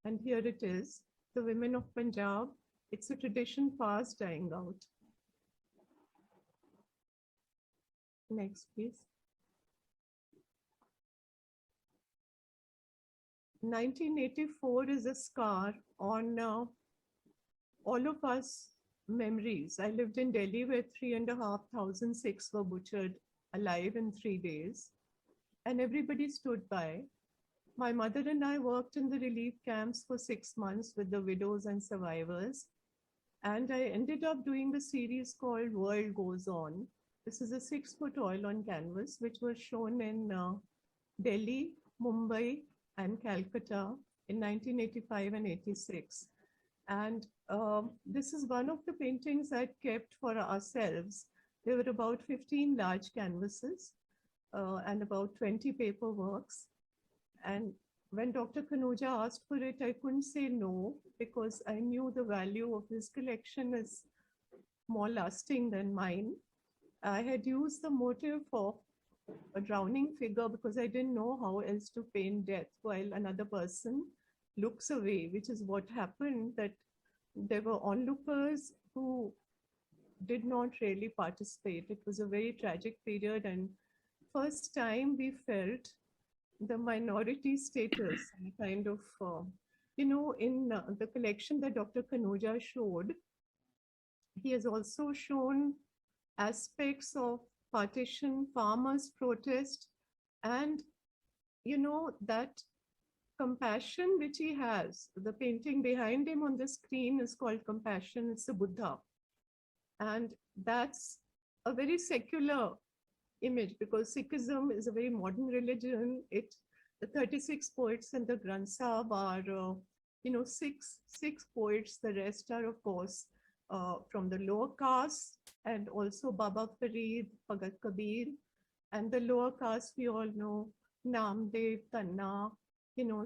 And here it is, the women of Punjab. It's a tradition fast dying out. Next, please. 1984 is a scar on all of us memories. I lived in Delhi where 3,500 Sikhs were butchered alive in 3 days, and everybody stood by. My mother and I worked in the relief camps for 6 months with the widows and survivors. And I ended up doing a series called World Goes On, This is a 6-foot oil on canvas, which was shown in Delhi, Mumbai, and Calcutta in 1985 and 86. And this is one of the paintings I kept for ourselves. There were about 15 large canvases and about 20 paper works. And when Dr. Khanuja asked for it, I couldn't say no, because I knew the value of his collection is more lasting than mine. I had used the motif of a drowning figure because I didn't know how else to paint death while another person looks away, which is what happened, that there were onlookers who did not really participate. It was a very tragic period, and first time we felt the minority status, and kind of, in the collection that Dr. Khanuja showed, he has also shown aspects of partition, farmers' protest, and that compassion which he has. The painting behind him on the screen is called Compassion. It's a Buddha. And that's a very secular image, because Sikhism is a very modern religion. The 36 poets in the Granth Sahib are, six poets. The rest are, of course, from the lower caste, and also Baba Farid, Bhagat Kabir. And the lower caste, we all know, Namdev, Tanna,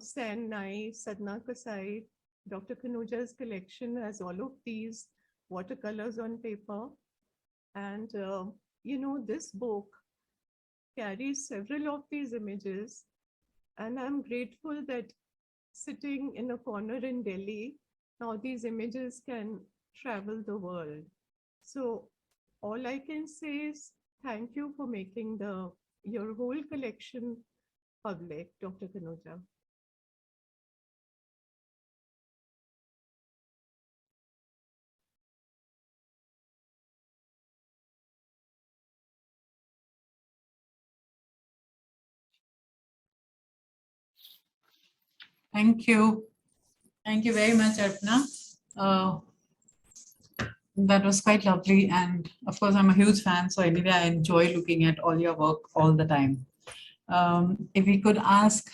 Sen Nai, Sadna Kasai. Dr. Khanuja's collection has all of these watercolors on paper. And, this book carries several of these images. And I'm grateful that sitting in a corner in Delhi, now these images can travel the world. So all I can say is thank you for making your whole collection public, Dr. Khanuja. Thank you. Thank you very much, Arpana. That was quite lovely. And of course, I'm a huge fan. So anyway, I enjoy looking at all your work all the time. If we could ask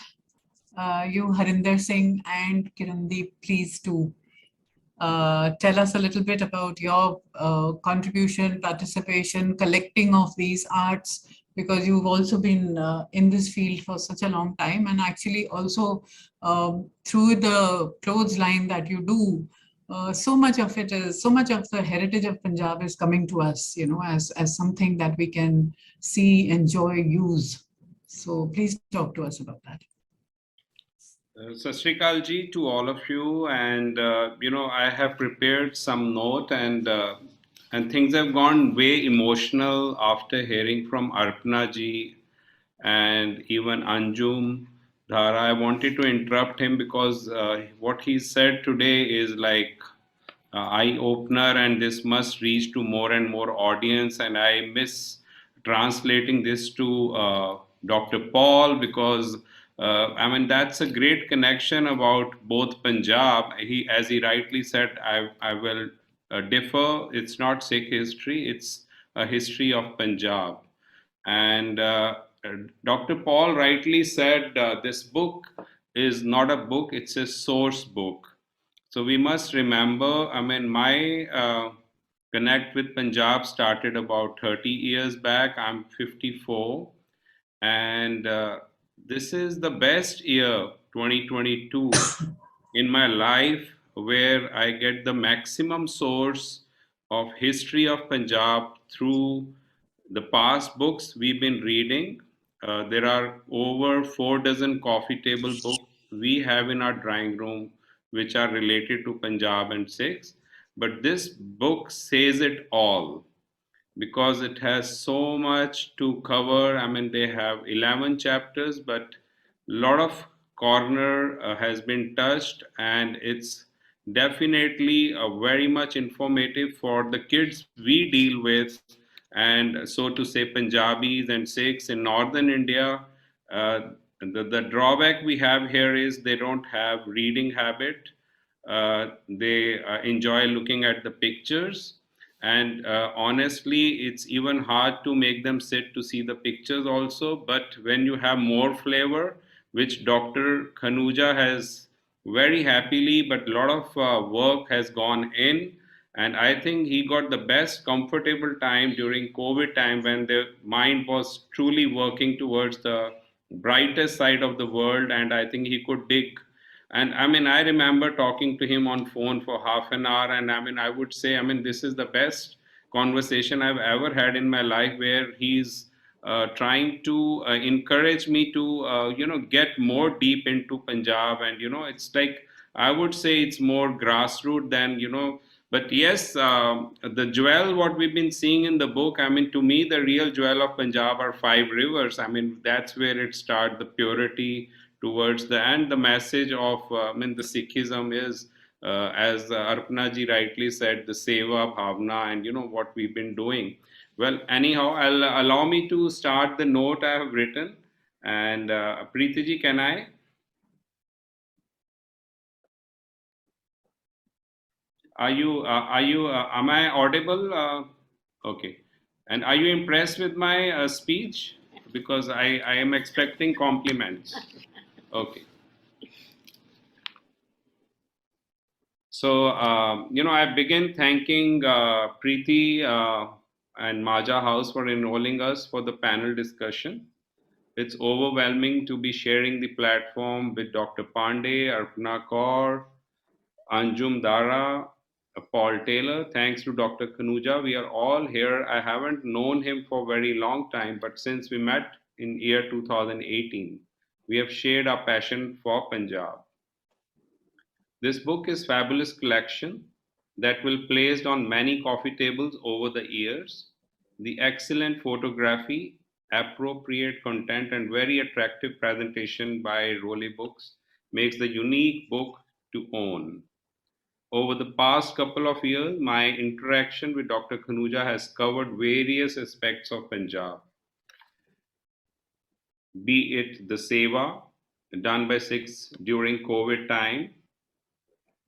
you, Harinder Singh and KIRANDEEP, please to tell us a little bit about your contribution, participation, collecting of these arts, because you've also been in this field for such a long time, and actually also through the clothes line that you do, so much of the heritage of Punjab is coming to us, as something that we can see, enjoy, use. So please talk to us about that. Sat Sri Akal ji to all of you, and I have prepared some note, and things have gone way emotional after hearing from Arpana ji and even Anjum Dara. I wanted to interrupt him because what he said today is like eye-opener, and this must reach to more and more audience, and I miss translating this to Dr. Paul, because that's a great connection about both Punjab. As he rightly said, I will differ. It's not Sikh history, it's a history of Punjab. And Dr. Paul rightly said this book is not a book, it's a source book. So we must remember, my connect with Punjab started about 30 years back. I'm 54. And this is the best year, 2022, in my life, where I get the maximum source of history of Punjab through the past books we've been reading. There are over 4 dozen coffee table books we have in our drawing room which are related to Punjab and Sikhs. But this book says it all because it has so much to cover. They have 11 chapters, but a lot of corner has been touched, and it's definitely very much informative for the kids we deal with, and so to say Punjabis and Sikhs in northern India. The drawback we have here is they don't have reading habit. They enjoy looking at the pictures, And honestly, it's even hard to make them sit to see the pictures also. But when you have more flavor, which Dr. Khanuja has very happily, but a lot of work has gone in. And I think he got the best comfortable time during COVID time when the mind was truly working towards the brightest side of the world. And I think he could dig. And I mean, I remember talking to him on phone for half an hour. And I mean, I would say, I mean, this is the best conversation I've ever had in my life, where he's trying to encourage me to, get more deep into Punjab. And, it's like, I would say it's more grassroots than, but yes, the jewel, what we've been seeing in the book, I mean, to me, the real jewel of Punjab are five rivers. I mean, that's where it starts, the purity towards the end. The message of, the Sikhism is, as Arpana ji rightly said, the seva, bhavna, and, what we've been doing. Well, anyhow, allow me to start the note I have written. And Preeti ji, can I? Am I audible? Okay. And are you impressed with my speech? Because I am expecting compliments. Okay. So, I begin thanking Preeti and Majha House for enrolling us for the panel discussion. It's overwhelming to be sharing the platform with Dr. Pandey, ARPANA CAUR, ANJUM DARA, Paul Taylor. Thanks to Dr. Khanuja, we are all here. I haven't known him for a very long time, but since we met in year 2018, we have shared our passion for Punjab. This book is a fabulous collection that will be placed on many coffee tables over the years. The excellent photography, appropriate content, and very attractive presentation by Rowley Books makes the unique book to own. Over the past couple of years, my interaction with Dr. Khanuja has covered various aspects of Punjab, be it the seva done by Sikhs during COVID time,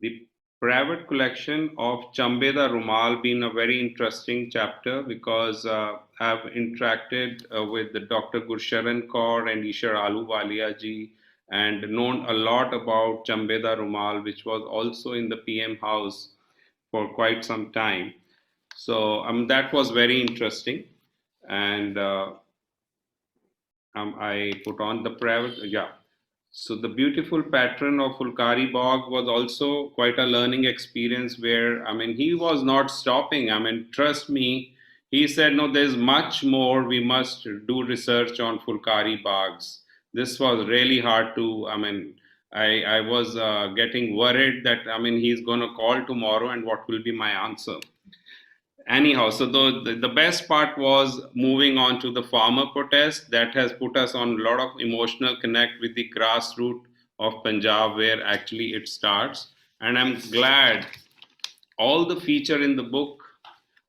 the private collection of Chambe da Rumal been a very interesting chapter because I've interacted with the Dr. Gursharan Kaur and Ishar Ahluwalia ji and known a lot about Chambe da Rumal, which was also in the PM house for quite some time. So that was very interesting. And I put on the private, So the beautiful pattern of Phulkari Bog was also quite a learning experience where, he was not stopping. Trust me, he said, no, there's much more. We must do research on Phulkari Bogs. This was really hard to, I was getting worried that, he's going to call tomorrow and what will be my answer. Anyhow, so the best part was moving on to the farmer protest that has put us on a lot of emotional connect with the grassroots of Punjab where actually it starts. And I'm glad all the feature in the book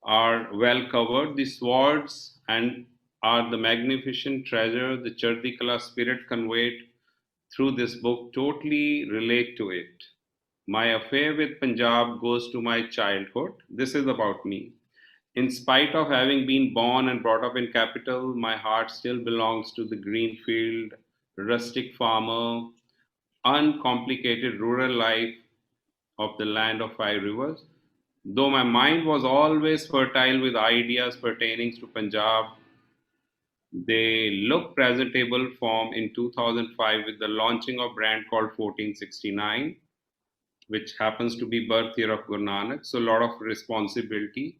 are well covered. The swords and are the magnificent treasure, the Chardi Kala spirit conveyed through this book totally relate to it. My affair with Punjab goes to my childhood. This is about me. In spite of having been born and brought up in capital, my heart still belongs to the green field, rustic farmer, uncomplicated rural life of the land of five rivers. Though my mind was always fertile with ideas pertaining to Punjab, they look presentable from in 2005 with the launching of a brand called 1469, which happens to be birth year of Guru Nanak. So a lot of responsibility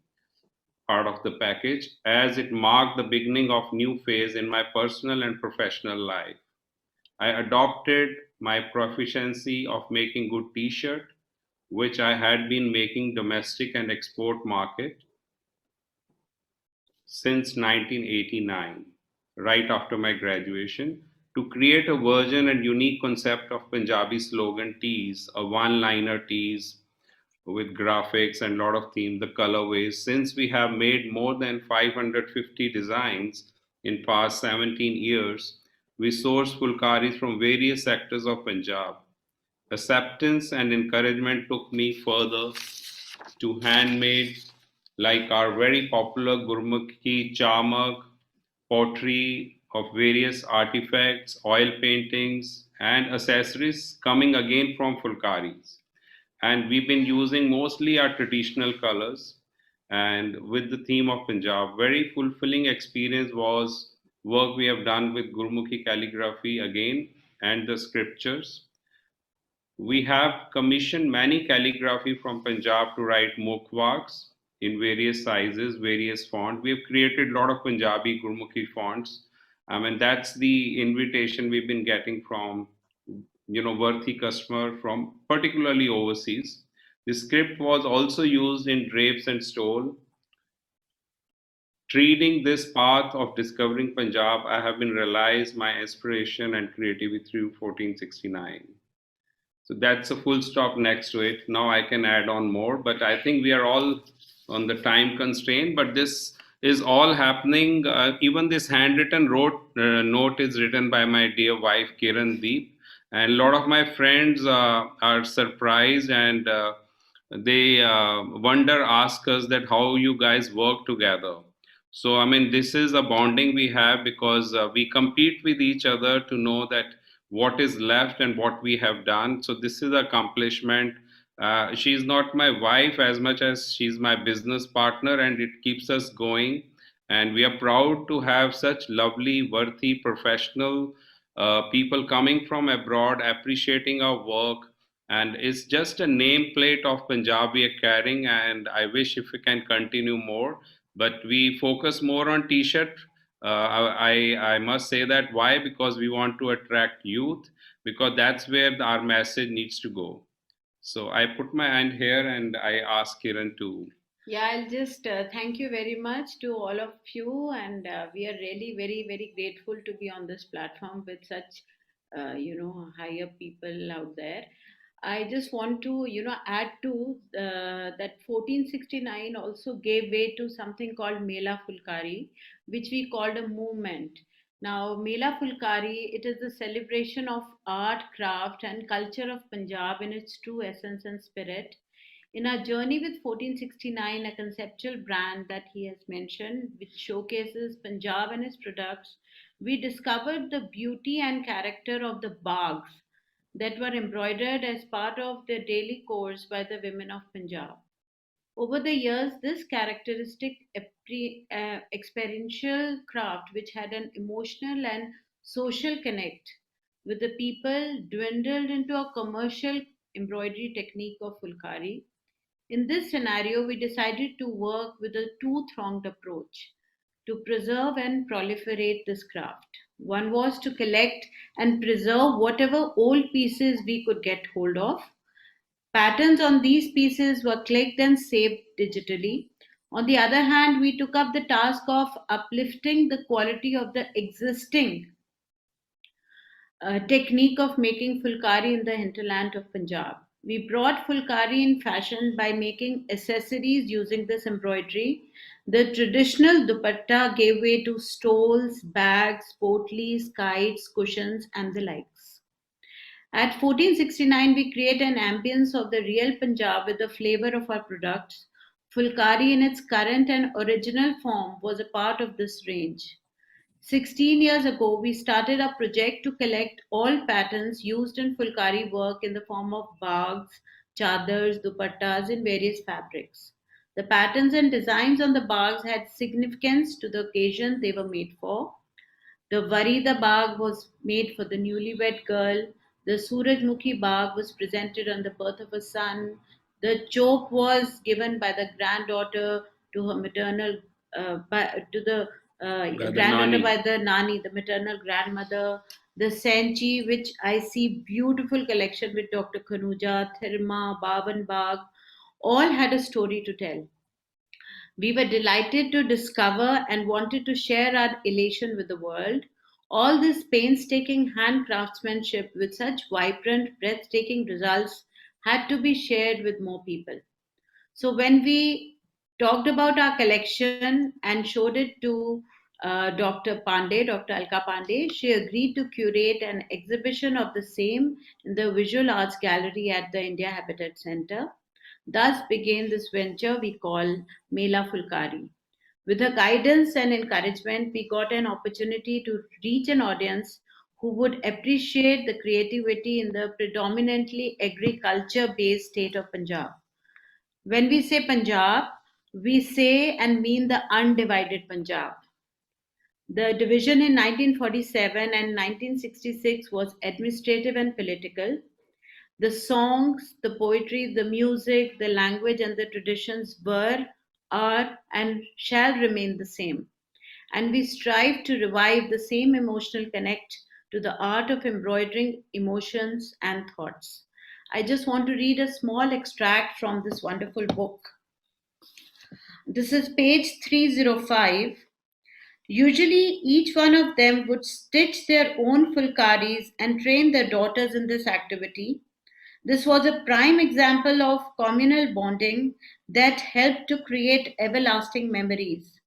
part of the package as it marked the beginning of new phase in my personal and professional life. I adopted my proficiency of making good t-shirt, which I had been making domestic and export market since 1989, right after my graduation, to create a version and unique concept of Punjabi slogan tees, a one-liner tees, with graphics and a lot of themes, the colorways. Since we have made more than 550 designs in past 17 years, we source Phulkaris from various sectors of Punjab. Acceptance and encouragement took me further to handmade like our very popular Gurmukhi Charmak, pottery of various artifacts, oil paintings, and accessories coming again from Phulkaris. And we've been using mostly our traditional colors and with the theme of Punjab. Very fulfilling experience was work we have done with Gurmukhi Calligraphy again and the scriptures. We have commissioned many calligraphy from Punjab to write mukhwaks in various sizes, various fonts. We have created a lot of Punjabi Gurmukhi fonts. I mean, that's the invitation we've been getting from, worthy customer from particularly overseas. The script was also used in drapes and stole. Treading this path of discovering Punjab, I have been realized my inspiration and creativity through 1469. So that's a full stop next to it. Now I can add on more, but I think we are all on the time constraint. But this is all happening. Even this handwritten note is written by my dear wife, KIRANDEEP. And a lot of my friends are surprised and they wonder, ask us that how you guys work together. So, I mean, this is a bonding we have because we compete with each other to know that what is left and what we have done. So this is an accomplishment. She's not my wife as much as she's my business partner, and it keeps us going. And we are proud to have such lovely, worthy, professional people coming from abroad, appreciating our work. And it's just a nameplate of Punjab we are carrying, and I wish if we can continue more. But we focus more on T-shirt. I must say that. Why? Because we want to attract youth, because that's where our message needs to go. So I put my hand here and I ask Kiran to. Yeah, I'll just thank you very much to all of you, and we are really very, very grateful to be on this platform with such, higher people out there. I just want to, add to that 1469 also gave way to something called Mela Phulkari, which we called a movement. Now, Mela Phulkari, it is the celebration of art, craft, and culture of Punjab in its true essence and spirit. In our journey with 1469, a conceptual brand that he has mentioned, which showcases Punjab and its products, we discovered the beauty and character of the bags that were embroidered as part of the daily course by the women of Punjab. Over the years, this characteristic experiential craft, which had an emotional and social connect with the people, dwindled into a commercial embroidery technique of Fulkari. In this scenario, we decided to work with a two-pronged approach to preserve and proliferate this craft. One was to collect and preserve whatever old pieces we could get hold of. Patterns on these pieces were clicked and saved digitally. On the other hand, we took up the task of uplifting the quality of the existing technique of making Fulkari in the hinterland of Punjab. We brought Fulkari in fashion by making accessories using this embroidery. The traditional dupatta gave way to stoles, bags, potleys, kites, cushions, and the likes. At 1469, we create an ambience of the real Punjab with the flavor of our products. Fulkari in its current and original form was a part of this range. 16 years ago, we started a project to collect all patterns used in Fulkari work in the form of bags, chadars, dupattas in various fabrics. The patterns and designs on the bags had significance to the occasion they were made for. The Varida bag was made for the newlywed girl. The Surajmukhi bag was presented on the birth of a son. The chop was given by the granddaughter to her maternal, granddaughter by the nani, the maternal grandmother. The senchi, which I see beautiful collection with Dr. Khanuja, Thirma, Bavan Bag, all had a story to tell. We were delighted to discover and wanted to share our elation with the world. All this painstaking hand craftsmanship with such vibrant, breathtaking results had to be shared with more people. So when we talked about our collection and showed it to Dr. Pandey, Dr. ALKA Pandey, she agreed to curate an exhibition of the same in the Visual Arts Gallery at the India Habitat Center. Thus began this venture we call Mela Phulkari. With her guidance and encouragement, we got an opportunity to reach an audience who would appreciate the creativity in the predominantly agriculture-based state of Punjab. When we say Punjab, we say and mean the undivided Punjab. The division in 1947 and 1966 was administrative and political. The songs, the poetry, the music, the language, and the traditions were, are, and shall remain the same. And we strive to revive the same emotional connect to the art of embroidering emotions and thoughts. I just want to read a small extract from this wonderful book. This is page 305. Usually, each one of them would stitch their own fulkaris and train their daughters in this activity. This was a prime example of communal bonding that helped to create everlasting memories.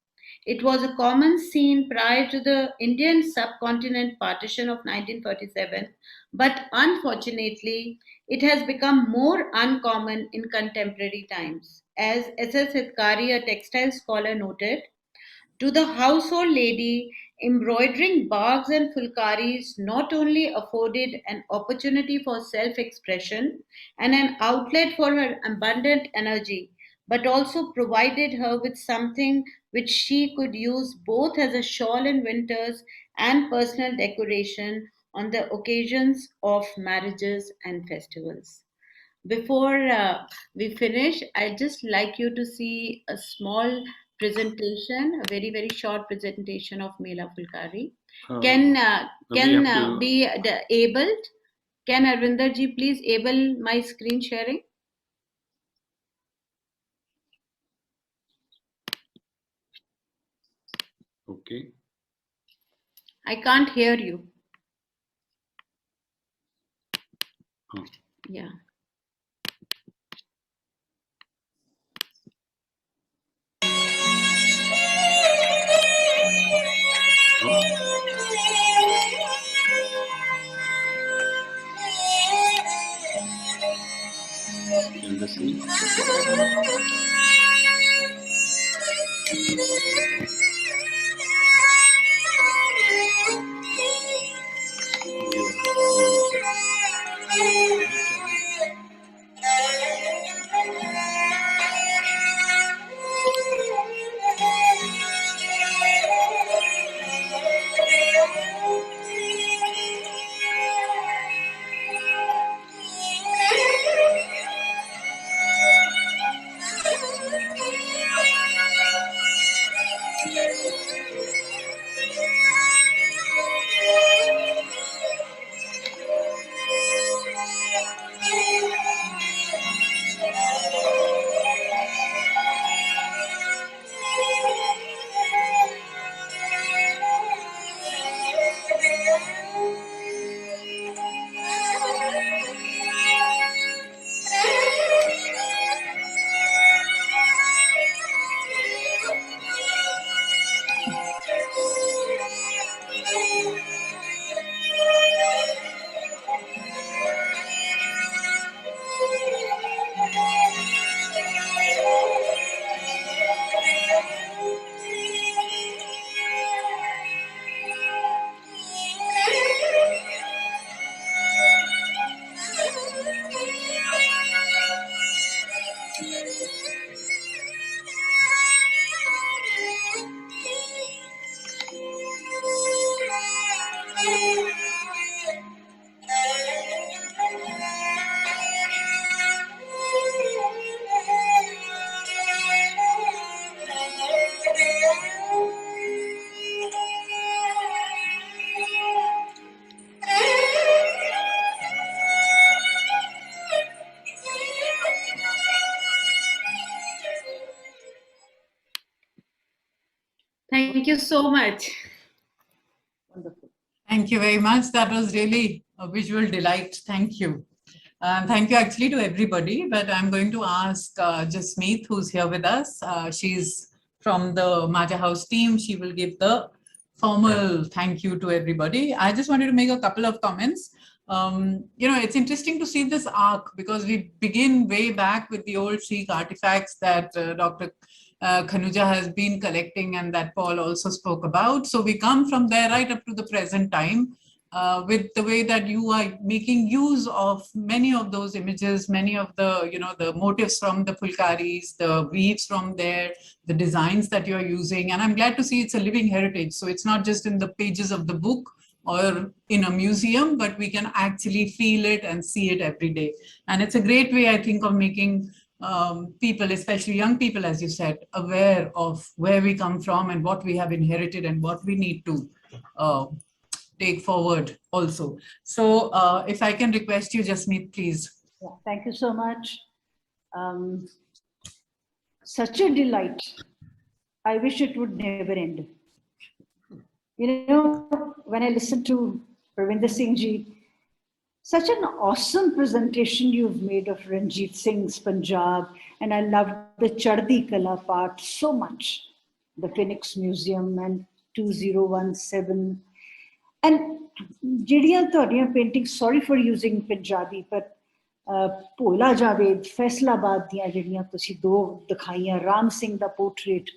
It was a common scene prior to the Indian subcontinent partition of 1947, but unfortunately, it has become more uncommon in contemporary times. As S.S. Hitkari, a textile scholar, noted, to the household lady, embroidering bags and fulkaris not only afforded an opportunity for self expression and an outlet for her abundant energy, but also provided her with something which she could use both as a shawl in winters and personal decoration on the occasions of marriages and festivals. Before we finish, I'd just like you to see a small presentation, a very, very short presentation of Mela Phulkari. Can be abled? Can Arvinderji please able my screen sharing? Okay. I can't hear you. Oh. Yeah. In the sea. Thank you so much. Wonderful. Thank you very much. That was really a visual delight. Thank you. Thank you actually to everybody, but I'm going to ask Jasmeet, who's here with us. She's from the Majha House team. She will give the formal thank you to everybody. I just wanted to make a couple of comments. You know, it's interesting to see this arc because we begin way back with the old Sikh artifacts that Dr. Khanuja has been collecting and that Paul also spoke about. So we come from there right up to the present time with the way that you are making use of many of those images, many of the, you know, the motifs from the Phulkaris, the weaves from there, the designs that you're using. And I'm glad to see it's a living heritage. So it's not just in the pages of the book or in a museum, but we can actually feel it and see it every day. And it's a great way, I think, of making people, especially young people, as you said, aware of where we come from and what we have inherited and what we need to take forward also. So if I can request you, Jasmeet, please. Yeah, thank you so much. Such a delight. I wish it would never end. You know, when I listened to Parvinder Singh ji, such an awesome presentation you've made of Ranjit Singh's Punjab, and I loved the Chardi Kala part so much, the Phoenix Museum and 2017. And ਜਿਹੜੀਆਂ ਤੁਹਾਡੀਆਂ paintings, sorry for using Punjabi, but ਭੋਲਾ ਜਾਵੇਦ, ਫੈਸਲਾਬਾਦ ਦੀਆਂ ਜਿਹੜੀਆਂ ਤੁਸੀਂ ਦੋ ਦਿਖਾਈਆਂ, ਰਾਮ ਸਿੰਘ ਦਾ portrait,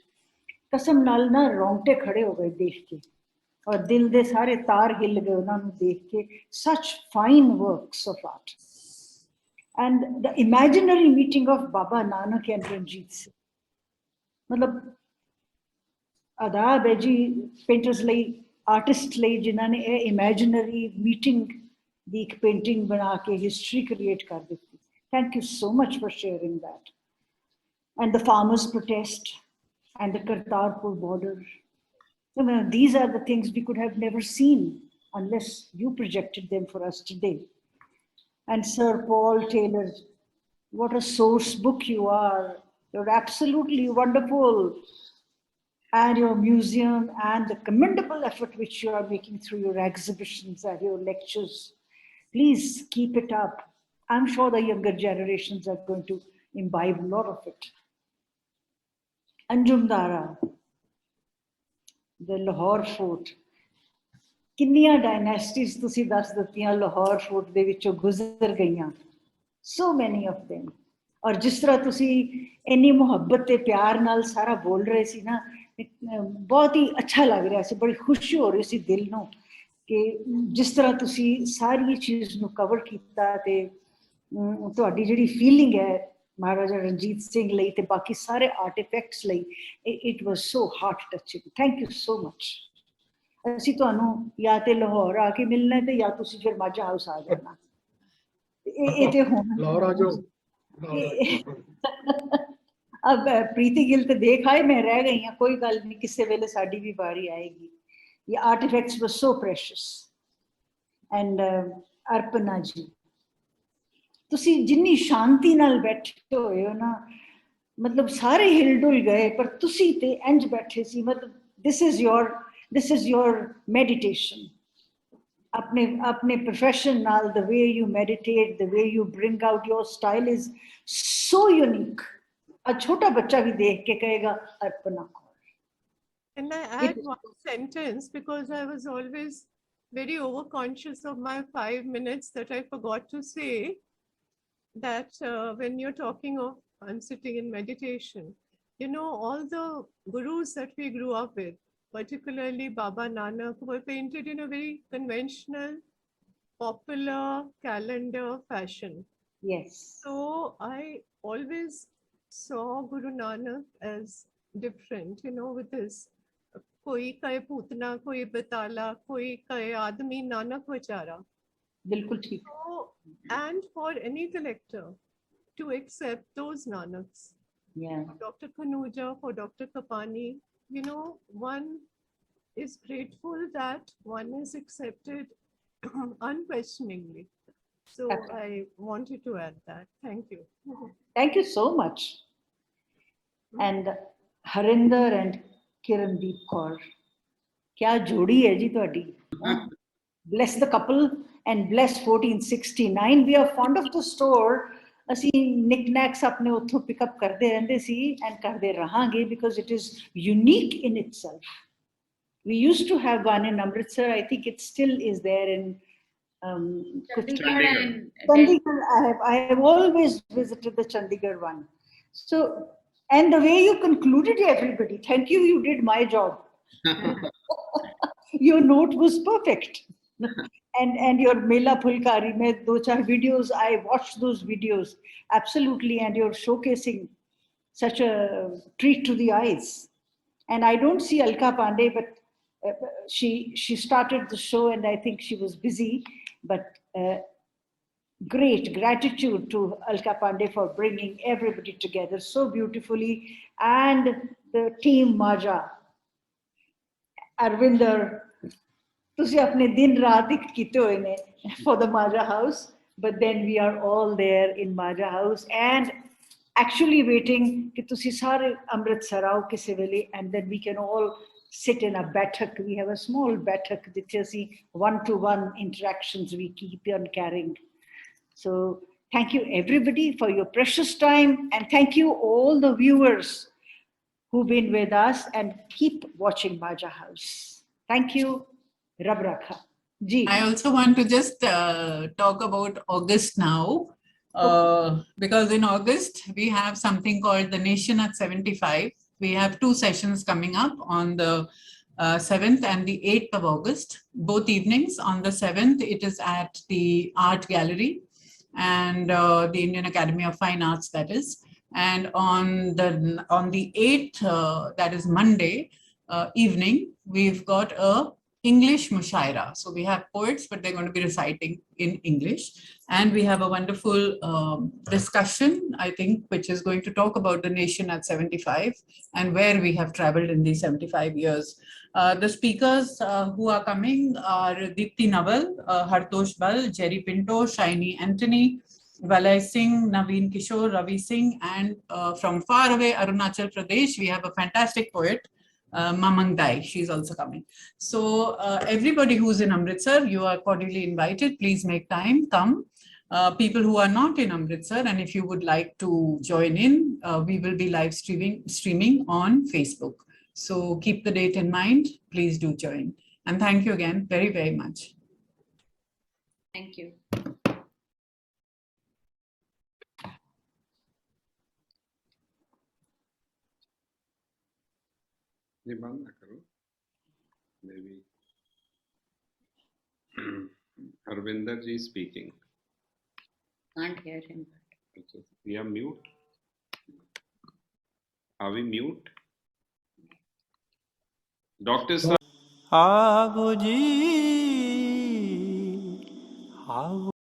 ਕਸਮ ਨਾਲ ਨਾ ਰੌਂਗਟੇ ਖੜੇ ਹੋ ਗਏ ਦੇਖ ਕੇ, ਔਰ ਦਿਲ ਦੇ ਸਾਰੇ ਤਾਰ ਹਿੱਲ ਗਏ ਉਹਨਾਂ ਨੂੰ ਦੇਖ ਕੇ. Such fine works of art. And the imaginary meeting of Baba Nanak and Ranjit Singh. ਮਤਲਬ ਆਦਾਬ ਹੈ ਜੀ ਪੇਂਟਰਸ ਲਈ, ਆਰਟਿਸਟ ਲਈ, ਜਿਨ੍ਹਾਂ ਨੇ ਇਹ ਇਮੈਜਨਰੀ ਮੀਟਿੰਗ ਦੀ ਇੱਕ ਪੇਂਟਿੰਗ ਬਣਾ ਕੇ ਹਿਸਟਰੀ ਕ੍ਰੀਏਟ ਕਰ ਦਿੱਤੀ. Thank you so much for sharing that. And the farmers' protest and the Kartarpur border. I mean, these are the things we could have never seen unless you projected them for us today. And Sir Paul Taylor, what a source book you are. You're absolutely wonderful. And your museum and the commendable effort which you are making through your exhibitions and your lectures. Please keep it up. I'm sure the younger generations are going to imbibe a lot of it. ANJUM DARA, the Lahore fort. ਕਿੰਨੀਆਂ dynasties ਤੁਸੀਂ ਦੱਸ ਦਿੱਤੀਆਂ Lahore fort ਦੇ ਵਿੱਚੋਂ ਗੁਜ਼ਰ ਗਈਆਂ. So many of them. ਔਰ ਜਿਸ ਤਰ੍ਹਾਂ ਤੁਸੀਂ ਇੰਨੀ ਮੁਹੱਬਤ ਤੇ ਪਿਆਰ ਨਾਲ ਸਾਰਾ ਬੋਲ ਰਹੇ ਸੀ ਨਾ, ਬਹੁਤ ਹੀ ਅੱਛਾ ਲੱਗ ਰਿਹਾ ਸੀ, ਬੜੀ ਖੁਸ਼ੀ ਹੋ ਰਹੀ ਸੀ ਦਿਲ ਨੂੰ ਕਿ ਜਿਸ ਤਰ੍ਹਾਂ ਤੁਸੀਂ ਸਾਰੀ ਚੀਜ਼ ਨੂੰ ਕਵਰ ਕੀਤਾ ਤੇ ਤੁਹਾਡੀ ਜਿਹੜੀ ਫੀਲਿੰਗ ਹੈ ਮਹਾਰਾਜਾ ਰਣਜੀਤ ਸਿੰਘ ਲਈ ਤੇ ਬਾਕੀ ਸਾਰੇ ਆਰਟੀਫੈਕਟਸ ਲਈ, it was so heart touching. Thank you so much. ਅਸੀਂ ਤੁਹਾਨੂੰ ਜਾਂ ਤੇ ਲਾਹੌਰ ਆ ਕੇ ਮਿਲਣਾ ਤੇ ਜਾਂ ਤੁਸੀਂ ਫਿਰ ਮਾਝਾ ਹਾਊਸ ਆ ਜਾਣਾ. ਇਹ ਤੇ ਹੁਣ ਲਾਹੌਰ ਆ ਜਾਓ. अब प्रीति गिल तो देख आए, मैं रह गई हाँ, कोई गल नहीं, किसी वेले साड़ी भी बारी आएगी. ये artefacts were so precious. And Arpana ji, तुसी जिन्नी शांति नाल बैठे होए हो ना, मतलब सारे हिलडुल गए पर तुसी ते इंज बैठे सी, मतलब this is your meditation. अपने profession नाल, the way you meditate, the way you bring out your style is so unique. A छोटा बच्चा भी देख के कहेगा Arpana Kaur. And I add one sentence because I was always very overconscious of my 5 minutes that I forgot to say that when you're talking of, I'm sitting in meditation, you know, all the gurus that we grew up with, particularly Baba Nanak, were painted in a very conventional, popular calendar fashion. Yes. So I always saw Guru Nanak as different, you know, with his koi kahe putna, koi batala, koi kahe admi, Nanak vachara. Bilkul theek. So, and for any collector to accept those Nanaks, yeah, for Dr. Khanuja, for Dr. Kapani, you know, one is grateful that one is accepted unquestioningly. So I wanted to add that. Thank you. Thank you so much. And Harinder and KIRANDEEP Kaur, kya jodi hai ji tuhadi. Bless the couple and bless 1469. We are fond of the store. ਅਸੀਂ knickknacks ਆਪਣੇ ਉੱਥੋਂ pick up ਕਰਦੇ ਰਹਿੰਦੇ ਸੀ and ਕਰਦੇ ਰਹਾਂਗੇ because it is unique in itself. We used to have one in Amritsar. I think it still is there in Chandigarh and Chandigarh, I have always visited the Chandigarh one. So, and the way you concluded everybody, thank you, you did my job. Your note was perfect. And your Mela Phulkari, mein do char videos, I watched those videos, absolutely, and you're showcasing such a treat to the eyes. And I don't see Alka Pande, but she started the show and I think she was busy, but great gratitude to Alka Pande for bringing everybody together so beautifully, and the team Majha, Arvinder, ਤੁਸੀਂ ਆਪਣੇ ਦਿਨ ਰਾਤ ਇੱਕ ਕੀਤੇ ਹੋਏ ਨੇ for the Majha House, but then we are all there in Majha House and actually waiting ਕਿ ਤੁਸੀਂ ਸਾਰੇ ਅੰਮ੍ਰਿਤਸਰ ਆਓ ਕਿਸੇ ਵੇਲੇ, and then we can all sit in a baitak. We have a small baitak ਜਿੱਥੇ ਅਸੀਂ one-to-one interactions we keep on carrying. So thank you everybody for your precious time, and thank you all the viewers who've been with us, and keep watching Majha House. Thank you. Rab rakha. Ji. I also want to just talk about August now, because in August we have something called the Nation at 75. We have 2 sessions coming up on the 7th and the 8th of August, both evenings. On the 7th, it is at the Art Gallery and the Indian Academy of Fine Arts, that is. And on the 8th, that is Monday evening, we've got a English mushaira. So we have poets, but they're going to be reciting in English. And we have a wonderful discussion, I think, which is going to talk about the nation at 75 and where we have traveled in these 75 years. The speakers who are coming are Deepti Naval, Hartosh Bal, Jerry Pinto, Shiny Anthony, Valay Singh, Naveen Kishore, Ravi Singh, and from far away Arunachal Pradesh, we have a fantastic poet, Mamang Dai. She's also coming. So everybody who's in Amritsar, you are cordially invited. Please make time, come. People who are not in Amritsar, and if you would like to join in, we will be live streaming on Facebook. So keep the date in mind. Please do join. And thank you again very, very much. Thank you. Maybe Harvinder ji speaking. Can't hear him. We are mute. Are we mute? Doctor sir. Ago ji, ago.